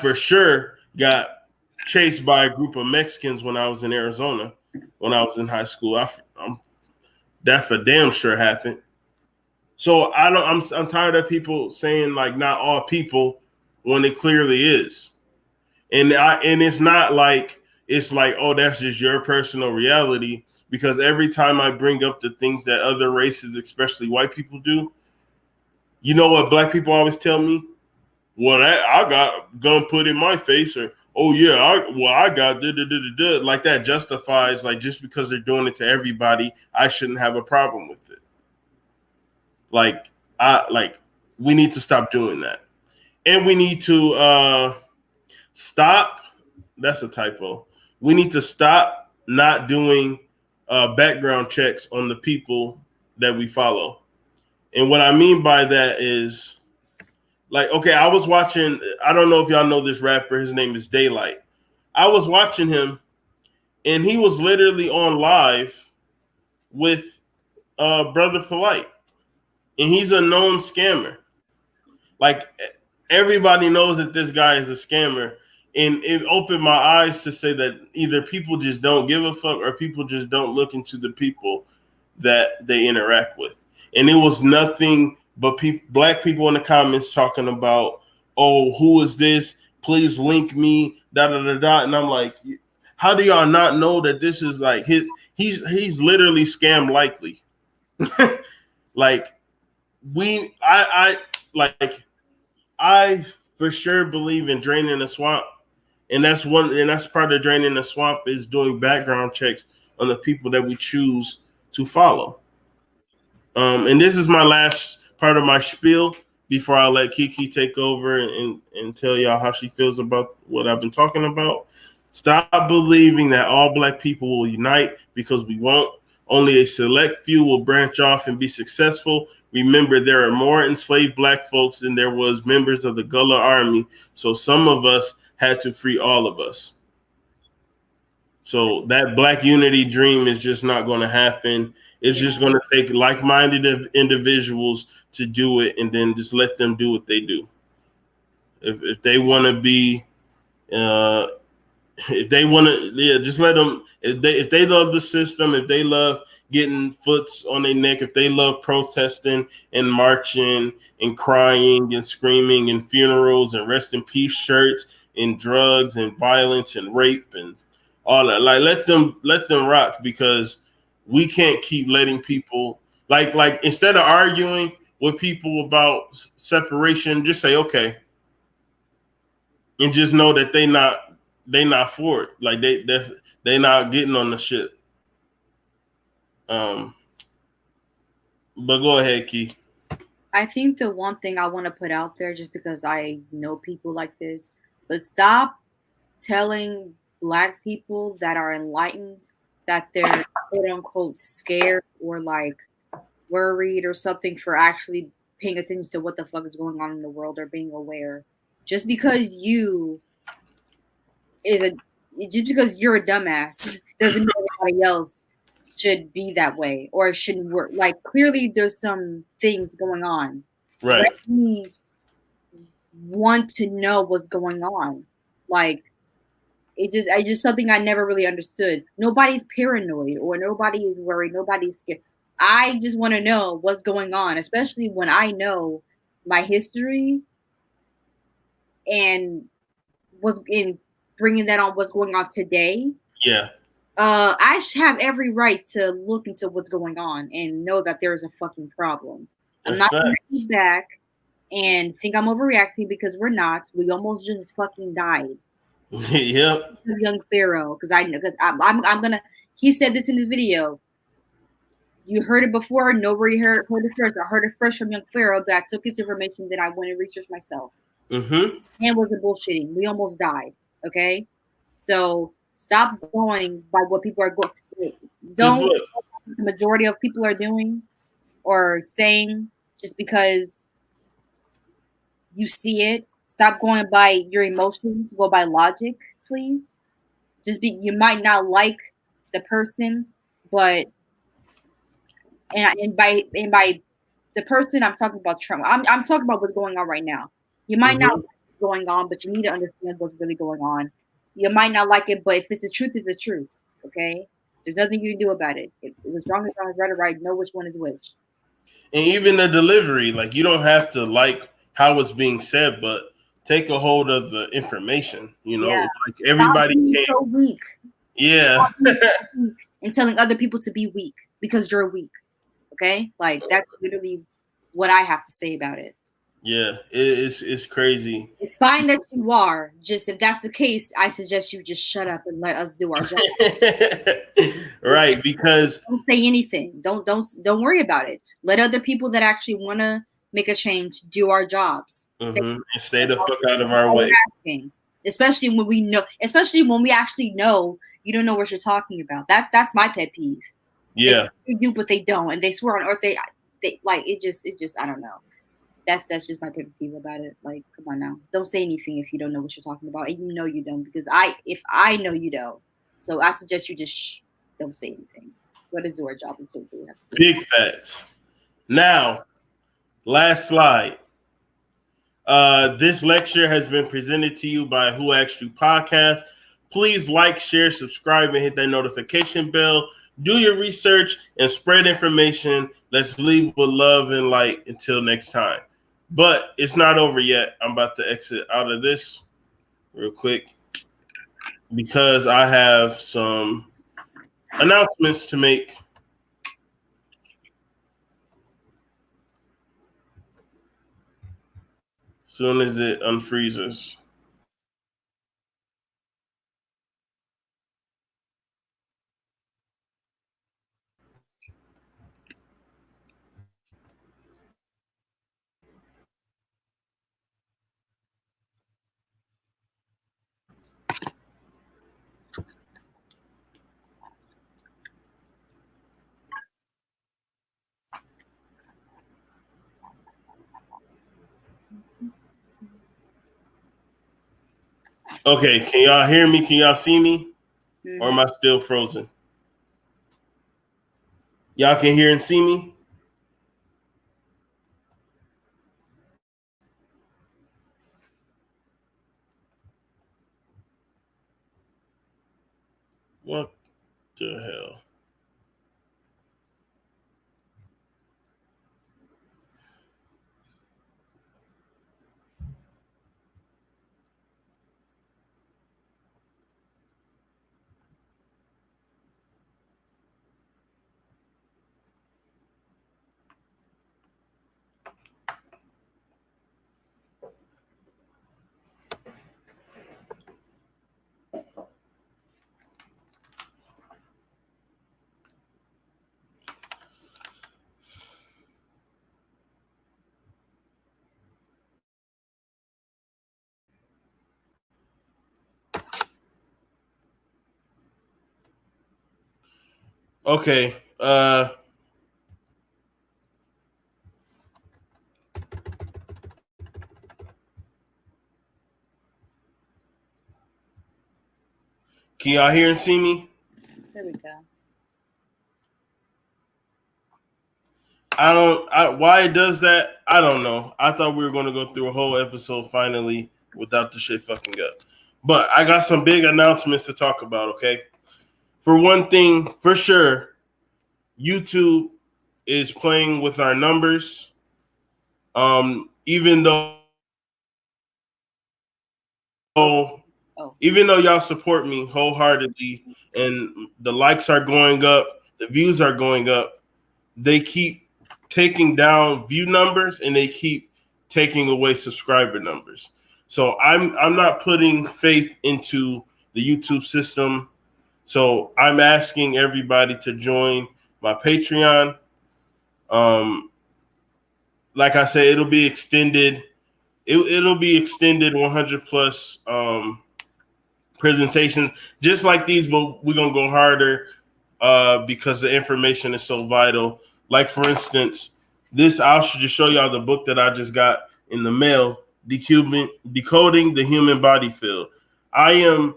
[SPEAKER 1] for sure got chased by a group of Mexicans when I was in Arizona, when I was in high school. That for damn sure happened. So I'm tired of people saying like not all people when it clearly is. And it's not like it's like, oh, that's just your personal reality, because every time I bring up the things that other races, especially white people, do, you know what Black people always tell me? Well, I got gun put in my face, or oh yeah, I got da-da-da-da-da. Like that justifies, like, just because they're doing it to everybody, I shouldn't have a problem with it. We need to stop doing that. And we need to stop. That's a typo. We need to stop not doing background checks on the people that we follow. And what I mean by that is, like, okay, I was watching, I don't know if y'all know this rapper, his name is Daylight. I was watching him, and he was literally on live with Brother Polite, and he's a known scammer. Like, everybody knows that this guy is a scammer, and it opened my eyes to say that either people just don't give a fuck or people just don't look into the people that they interact with. And it was nothing but black people in the comments talking about, oh, who is this? Please link me, da da da da. And I'm like, how do y'all not know that this is like he's literally scam likely? Like, I for sure believe in draining the swamp, and that's part of draining the swamp is doing background checks on the people that we choose to follow. And this is my last part of my spiel before I let Kiki take over and tell y'all how she feels about what I've been talking about. Stop believing that all black people will unite, because we won't. Only a select few will branch off and be successful. Remember, there are more enslaved black folks than there was members of the Gullah Army. So some of us had to free all of us. So that black unity dream is just not going to happen. It's just going to take like-minded individuals to do it, and then just let them do what they do. If they want to be, if they want to, yeah, just let them. If they love the system, if they love getting foots on their neck, if they love protesting and marching and crying and screaming and funerals and rest in peace shirts and drugs and violence and rape and all that, like let them rock, because we can't keep letting people like instead of arguing with people about separation, just say okay, and just know that they not for it. Like they not getting on the shit. But go ahead, Key.
[SPEAKER 2] I think the one thing I want to put out there, just because I know people like this, but stop telling black people that are enlightened that they're quote unquote scared or like worried or something for actually paying attention to what the fuck is going on in the world or being aware. Just because you're a dumbass doesn't mean everybody else should be that way or shouldn't work. Like, clearly there's some things going on.
[SPEAKER 1] Right.
[SPEAKER 2] Let me want to know what's going on. Like, it's just something I never really understood. Nobody's paranoid or nobody is worried. Nobody's scared. I just want to know what's going on, especially when I know my history and what's in bringing that on what's going on today.
[SPEAKER 1] Yeah.
[SPEAKER 2] I should have every right to look into what's going on and know that there is a fucking problem. I'm not going to sit back and think I'm overreacting, because we're not. We almost just fucking died.
[SPEAKER 1] Yep.
[SPEAKER 2] Young Pharaoh, because I'm gonna. He said this in his video. You heard it before. Nobody heard it first. I heard it first from Young Pharaoh. That I took his information. That I went and researched myself.
[SPEAKER 1] Mm-hmm.
[SPEAKER 2] And wasn't bullshitting. We almost died. Okay, so stop going by what people are going. Don't what the majority of people are doing or saying just because you see it. Stop going by your emotions. Go by logic, please. You might not like the person, but and by the person, I'm talking about Trump. I'm talking about what's going on right now. You might not like what's going on, but you need to understand what's really going on. You might not like it, but if it's the truth, it's the truth. Okay, there's nothing you can do about it. If it was wrong, it's wrong. It's right or right. Know which one is which.
[SPEAKER 1] And even the delivery, like, you don't have to like how it's being said, but take a hold of the information, like everybody
[SPEAKER 2] can't. So weak.
[SPEAKER 1] Yeah.
[SPEAKER 2] And telling other people to be weak because you're weak. Okay? Like, that's literally what I have to say about it.
[SPEAKER 1] Yeah, it's crazy.
[SPEAKER 2] It's fine that you are. Just if that's the case, I suggest you just shut up and let us do our job.
[SPEAKER 1] Right, because
[SPEAKER 2] don't say anything. Don't worry about it. Let other people that actually want to make a change do our jobs.
[SPEAKER 1] And stay the fuck out of our way.
[SPEAKER 2] Especially when we know, especially when we actually know you don't know what you're talking about. That's my pet peeve.
[SPEAKER 1] Yeah.
[SPEAKER 2] They do, but they don't, and they swear on earth they like it. Just I don't know. That's just my pet peeve about it. Like, come on now, don't say anything if you don't know what you're talking about, and you know you don't, because if I know you don't, so I suggest you just don't say anything. What is your job until you have to
[SPEAKER 1] Big facts. Now, last slide. This lecture has been presented to you by Who Asked You Podcast. Please like, share, subscribe, and hit that notification bell. Do your research and spread information. Let's leave with love and light until next time. But it's not over yet. I'm about to exit out of this real quick because I have some announcements to make. Soon as it unfreezes. Okay, can y'all hear me? Can y'all see me? Or am I still frozen? Y'all can hear and see me? What the hell? Okay. Can y'all hear and see me?
[SPEAKER 2] There we go.
[SPEAKER 1] Why it does that, I don't know. I thought we were going to go through a whole episode finally without the shit fucking up. But I got some big announcements to talk about, okay? For one thing, for sure, YouTube is playing with our numbers. Even though y'all support me wholeheartedly and the likes are going up, the views are going up, they keep taking down view numbers and they keep taking away subscriber numbers. So I'm not putting faith into the YouTube system. So I'm asking everybody to join my Patreon. Like I said, it'll be extended. It'll be extended 100 plus presentations just like these, but we're gonna go harder because the information is so vital. Like for instance, I should just show y'all the book that I just got in the mail, Decoding the Human Body Field. I am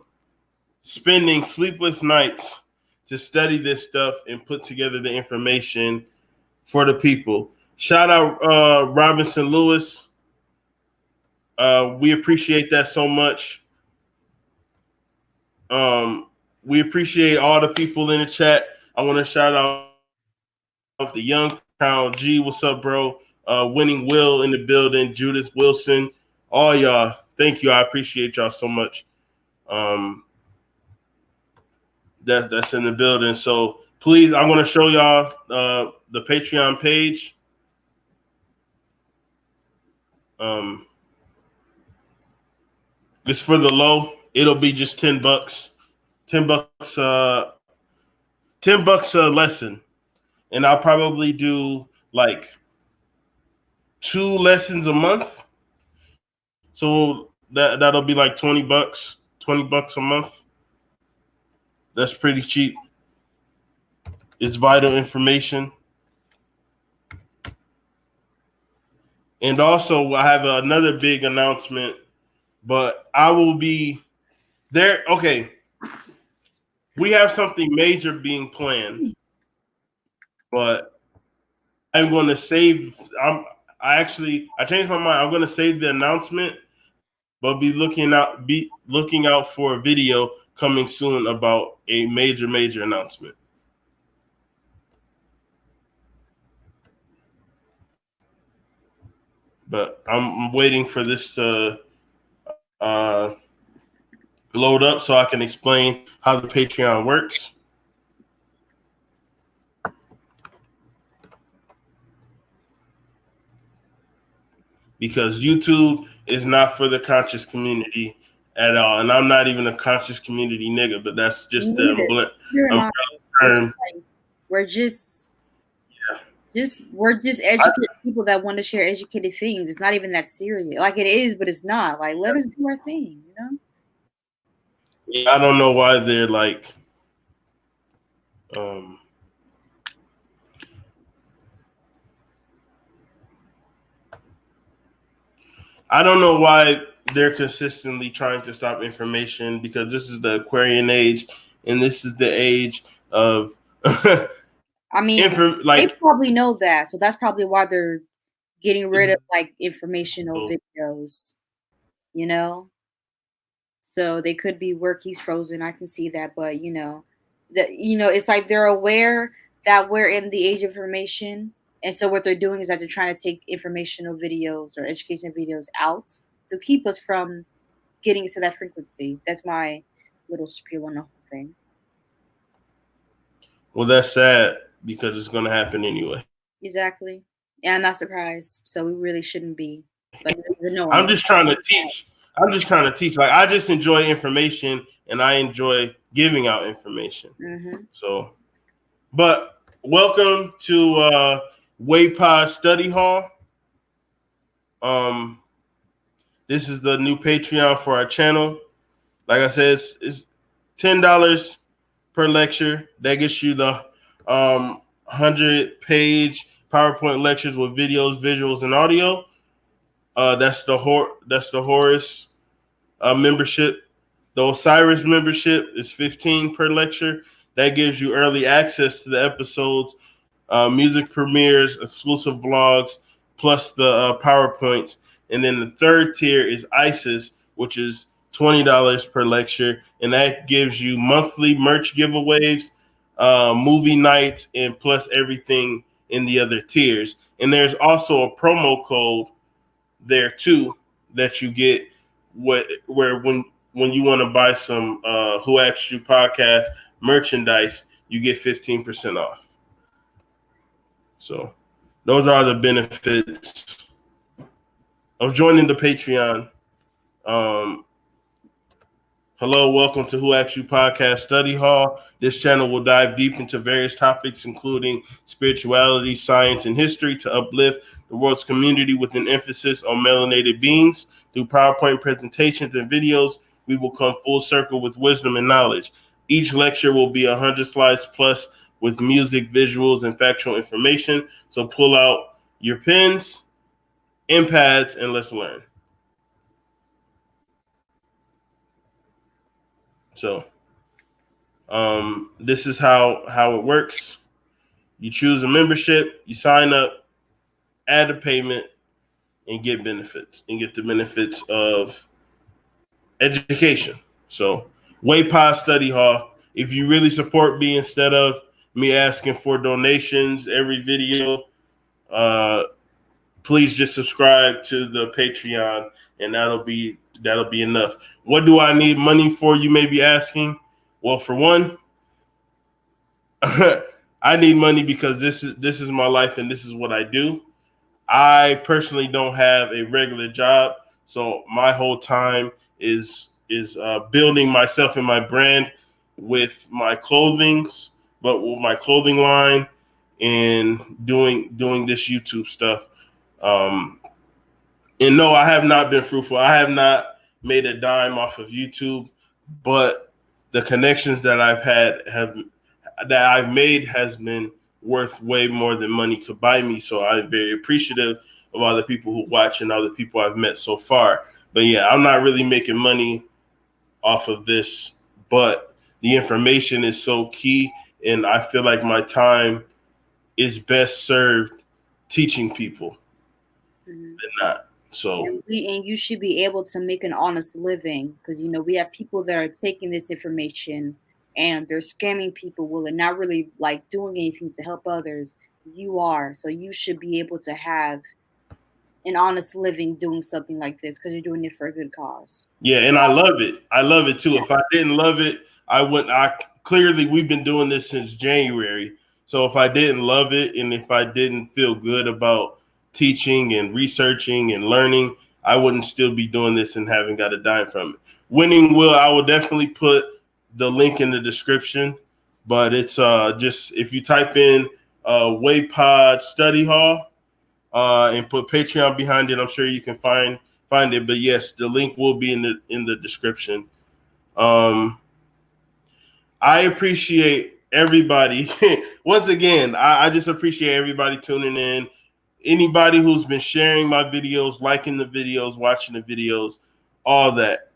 [SPEAKER 1] spending sleepless nights to study this stuff and put together the information for the people. Shout out Robinson Lewis. We appreciate that so much. We appreciate all the people in the chat. I want to shout out the Young Crown G. What's up, bro? Winning Will in the building. Judith Wilson. All y'all. Thank you. I appreciate y'all so much. That's in the building. So please, I want to show y'all the Patreon page. It's for the low. It'll be just $10. $10 $10 a lesson. And I'll probably do like 2 lessons a month. So that'll be like $20. $20 a month. That's pretty cheap. It's vital information. And also, I have another big announcement, but I will be there. Okay. We have something major being planned, but I'm going to save. I changed my mind. I'm going to save the announcement, but be looking out for a video coming soon about a major announcement. But I'm waiting for this to load up so I can explain how the Patreon works. Because YouTube is not for the conscious community at all. And I'm not even a conscious community nigga, but that's just the umbrella term.
[SPEAKER 2] We're just educated people that want to share educated things. It's not even that serious. Like it is, but it's not. Like let us do our thing, you know?
[SPEAKER 1] Yeah, I don't know why they're like I don't know why they're consistently trying to stop information, because this is the Aquarian age and this is the age of
[SPEAKER 2] I mean, they probably know that, so that's probably why they're getting rid of like informational videos, you know. So they could be work. He's frozen. I can see that, but it's like they're aware that we're in the age of information, and so what they're doing is that they're trying to take informational videos or educational videos out to keep us from getting to that frequency. That's my little spiel on the whole thing.
[SPEAKER 1] Well, that's sad because it's going to happen anyway.
[SPEAKER 2] Exactly. Yeah, I'm not surprised. So we really shouldn't be. But
[SPEAKER 1] I'm just trying to teach. Like, I just enjoy information and I enjoy giving out information.
[SPEAKER 2] Mm-hmm.
[SPEAKER 1] So, but welcome to WayPod Study Hall. This is the new Patreon for our channel. Like I said, it's $10 per lecture. That gets you the 100-page PowerPoint lectures with videos, visuals, and audio. That's the Horus membership. The Osiris membership is $15 per lecture. That gives you early access to the episodes, music premieres, exclusive vlogs, plus the PowerPoints. And then the third tier is ISIS, which is $20 per lecture, and that gives you monthly merch giveaways, movie nights, and plus everything in the other tiers. And there's also a promo code there too that you get where when you want to buy some Who Asked You podcast merchandise, you get 15% off. So those are the benefits of joining the Patreon. Hello, welcome to Who Asked You Podcast Study Hall. This channel will dive deep into various topics, including spirituality, science, and history, to uplift the world's community with an emphasis on melanated beings. Through PowerPoint presentations and videos, we will come full circle with wisdom and knowledge. Each lecture will be 100 slides plus with music, visuals, and factual information. So pull out your pens and pads and let's learn. So this is how it works. You choose a membership, you sign up, add a payment, and get benefits, and get the benefits of education. So WayPod Study Hall. If you really support me, instead of me asking for donations every video, please just subscribe to the Patreon, and that'll be enough. What do I need money for, you may be asking? Well, for one, I need money because this is my life and this is what I do. I personally don't have a regular job, so my whole time is building myself and my brand with my clothing line and doing this YouTube stuff. And no, I have not been fruitful. I have not made a dime off of YouTube, but the connections that I've had that I've made has been worth way more than money could buy me. So I'm very appreciative of all the people who watch and all the people I've met so far. But yeah, I'm not really making money off of this, but the information is so key, and I feel like my time is best served teaching people than not. So
[SPEAKER 2] and you should be able to make an honest living, because we have people that are taking this information and they're scamming people and not really like doing anything to help others. You are, so you should be able to have an honest living doing something like this because you're doing it for a good cause.
[SPEAKER 1] Yeah, and I love it. I love it too. If I didn't love it, I wouldn't. Clearly we've been doing this since January. So if I didn't love it and if I didn't feel good about teaching and researching and learning, I wouldn't still be doing this and haven't got a dime from it. I will definitely put the link in the description, but it's just if you type in WayPod Study Hall and put Patreon behind it, I'm sure you can find it. But yes, the link will be in the description. I appreciate everybody. Once again, I just appreciate everybody tuning in. Anybody who's been sharing my videos, liking the videos, watching the videos, all that.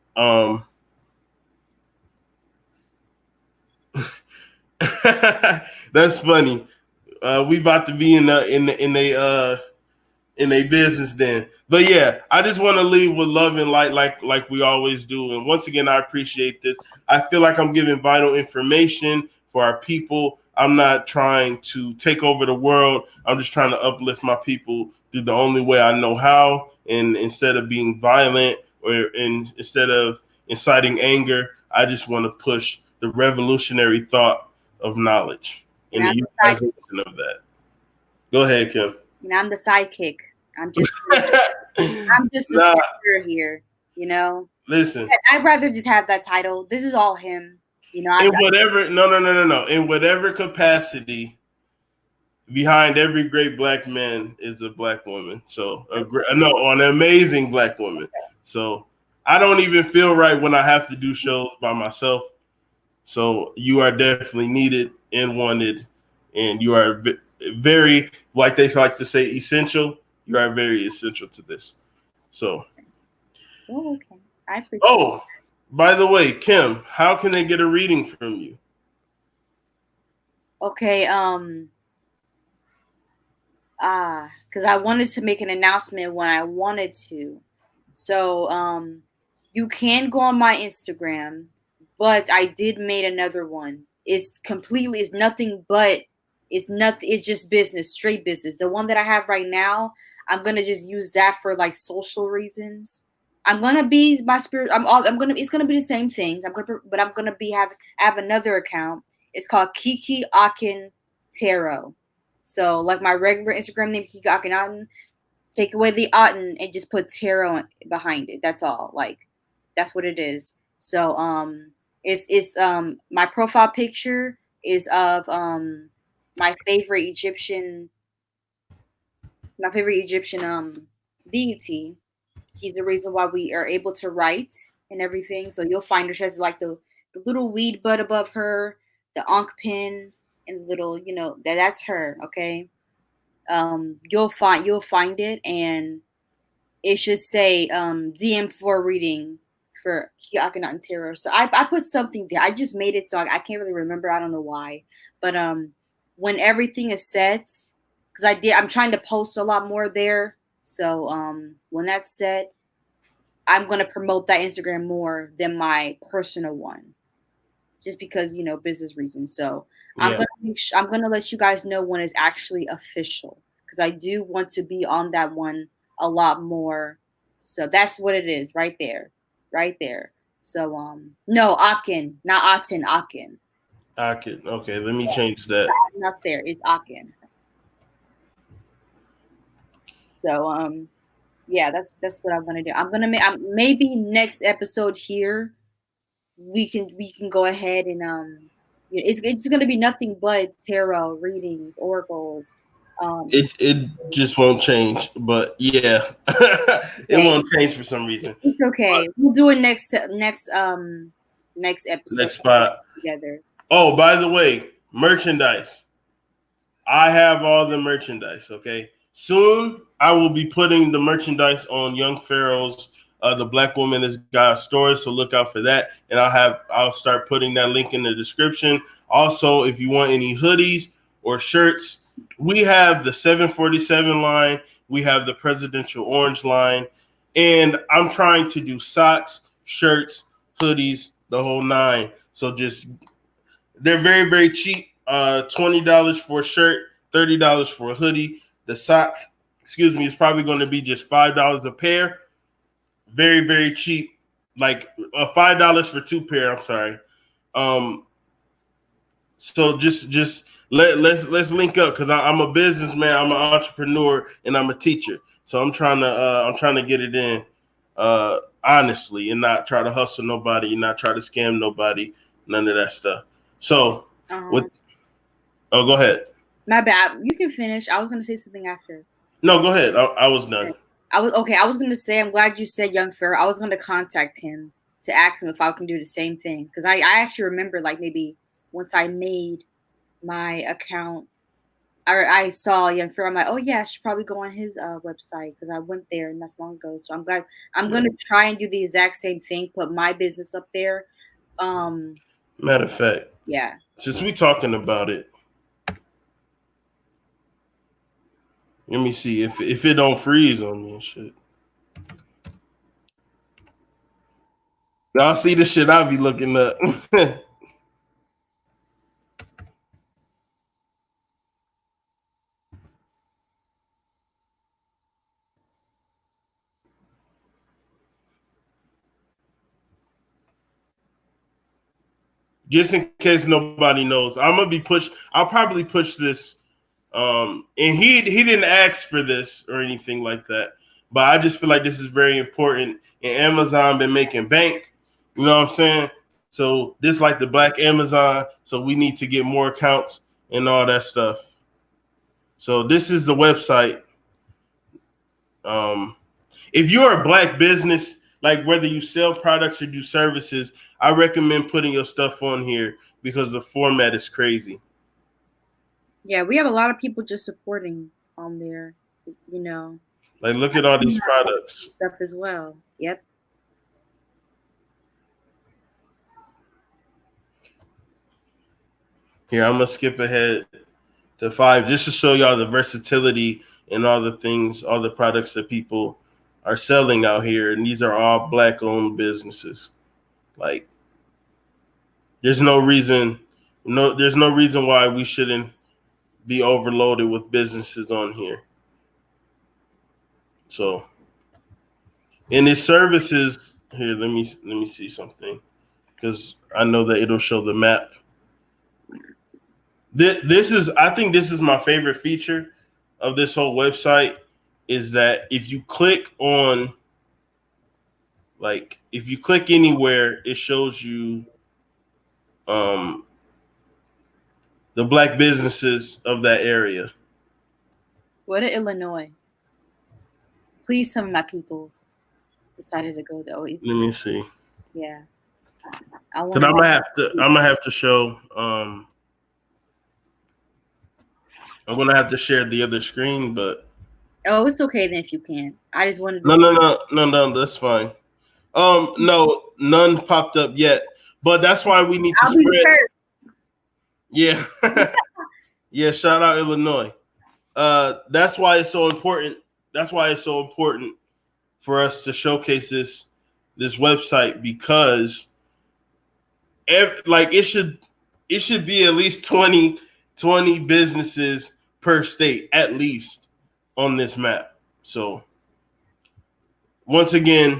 [SPEAKER 1] That's funny. We about to be in a business then. But yeah, I just want to leave with love and light like we always do. And once again, I appreciate this. I feel like I'm giving vital information for our people. I'm not trying to take over the world. I'm just trying to uplift my people through the only way I know how. And instead of being violent instead of inciting anger, I just want to push the revolutionary thought of knowledge and the utilization of that. Go ahead, Kim.
[SPEAKER 2] I'm the sidekick. I'm just a speaker here,
[SPEAKER 1] Listen,
[SPEAKER 2] I'd rather just have that title. This is all him,
[SPEAKER 1] in whatever capacity, behind every great black man is a black woman. So an amazing black woman. So I don't even feel right when I have to do shows by myself. So you are definitely needed and wanted, and you are very, like they like to say, essential. You are very essential to this. So.
[SPEAKER 2] Oh, okay. I appreciate
[SPEAKER 1] it. By the way, Kim, how can they get a reading from you?
[SPEAKER 2] Okay, because I wanted to make an announcement when I wanted to. So, you can go on my Instagram, but I did made another one. It's just business, straight business. The one that I have right now, I'm gonna just use that for like social reasons. I'm gonna be my spirit. It's gonna be the same things. I'm gonna have another account. It's called Kiki Akin Tarot. So like my regular Instagram name, Kiki Akin Aten, take away the Aten and just put tarot behind it. That's all. Like that's what it is. So it's my profile picture is of my favorite Egyptian deity. She's the reason why we are able to write and everything. So you'll find her. She has like the little weed bud above her, the ankh pin, and the little, that's her. Okay. You'll find it, and it should say DM for reading for Akhenaten Tarot. So I put something there. I just made it, so I can't really remember. I don't know why. But when everything is set, because I'm trying to post a lot more there. So when that's set, I'm gonna promote that Instagram more than my personal one, just because business reasons. So yeah. I'm gonna let you guys know when it's actually official, because I do want to be on that one a lot more. So that's what it is, right there. So no, Akin, not Aten, Akin.
[SPEAKER 1] Akin. Okay, let me change that.
[SPEAKER 2] That's there. It's Akin. So yeah, that's what I'm gonna do. I'm gonna maybe next episode here we can go ahead and it's gonna be nothing but tarot readings, oracles.
[SPEAKER 1] It just won't change, but yeah, it won't change for some reason.
[SPEAKER 2] It's okay. We'll do it next episode.
[SPEAKER 1] Next spot
[SPEAKER 2] together.
[SPEAKER 1] Oh, by the way, merchandise. I have all the merchandise, okay? Soon, I will be putting the merchandise on Young Pharaoh's The Black Woman is God's Story, so look out for that. And I'll start putting that link in the description. Also, if you want any hoodies or shirts, we have the 747 line, we have the Presidential Orange line, and I'm trying to do socks, shirts, hoodies, the whole nine. So they're very, very cheap. $20 for a shirt, $30 for a hoodie. The socks, is probably going to be just $5 a pair. Very, very cheap. Like $5 for 2 pair. I'm sorry. So just let's link up, because I'm a businessman, I'm an entrepreneur, and I'm a teacher. So I'm trying to get it in honestly, and not try to hustle nobody, and not try to scam nobody, none of that stuff. So go ahead.
[SPEAKER 2] My bad. You can finish. I was going to say something after.
[SPEAKER 1] No, go ahead. I was done.
[SPEAKER 2] I was going to say, I'm glad you said Young Pharaoh. I was going to contact him to ask him if I can do the same thing, because I actually remember, like, maybe once I made my account, I saw Young Pharaoh. I'm like, oh yeah, I should probably go on his website, because I went there and that's long ago. So I'm glad. I'm going to try and do the exact same thing. Put my business up there.
[SPEAKER 1] Matter of fact,
[SPEAKER 2] yeah.
[SPEAKER 1] Since we talking about it, let me see if it don't freeze on me and shit. Y'all see the shit I be looking up. Just in case nobody knows, I'll probably push this. And he didn't ask for this or anything like that, but I just feel like this is very important. And Amazon been making bank, you know what I'm saying? So this like the Black Amazon, so we need to get more accounts and all that stuff. So this is the website. If you're a Black business, like whether you sell products or do services, I recommend putting your stuff on here, because the format is crazy.
[SPEAKER 2] Yeah, we have a lot of people just supporting on there, you know.
[SPEAKER 1] Like, look at all these products.
[SPEAKER 2] Stuff as well. Yep.
[SPEAKER 1] Here, I'm going to skip ahead to 5 just to show y'all the versatility and all the things, all the products that people are selling out here. And these are all Black-owned businesses. Like, there's no reason why we shouldn't be overloaded with businesses on here. So, and its services here, let me see something, because I know that it'll show the map. I think this is my favorite feature of this whole website, is that if you click on, like, if you click anywhere, it shows you the Black businesses of that area.
[SPEAKER 2] Go to Illinois. Please, some of my people decided to go there.
[SPEAKER 1] Let me see.
[SPEAKER 2] Yeah.
[SPEAKER 1] I'm gonna have to show. I'm gonna have to share the other screen, but
[SPEAKER 2] it's okay then if you can. I just wanted.
[SPEAKER 1] No, that's fine. No, none popped up yet, but that's why we need to spread. Yeah. Yeah, shout out Illinois. That's why it's so important. That's why it's so important for us to showcase this website, because it should be at least 20 businesses per state at least on this map. So once again,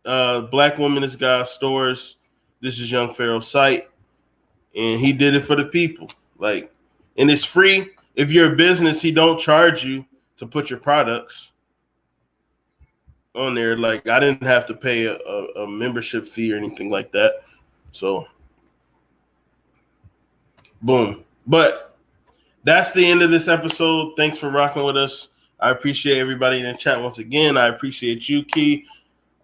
[SPEAKER 1] Black Woman is God's Stores. This is Young Pharaoh's site, and he did it for the people. Like, and it's free. If you're a business, he don't charge you to put your products on there. Like, I didn't have to pay a membership fee or anything like that. So, boom. But that's the end of this episode. Thanks for rocking with us. I appreciate everybody in the chat once again. I appreciate you, Key.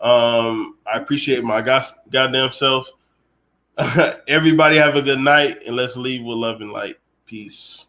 [SPEAKER 1] I appreciate my goddamn self. Everybody have a good night, and let's leave with love and light. Peace.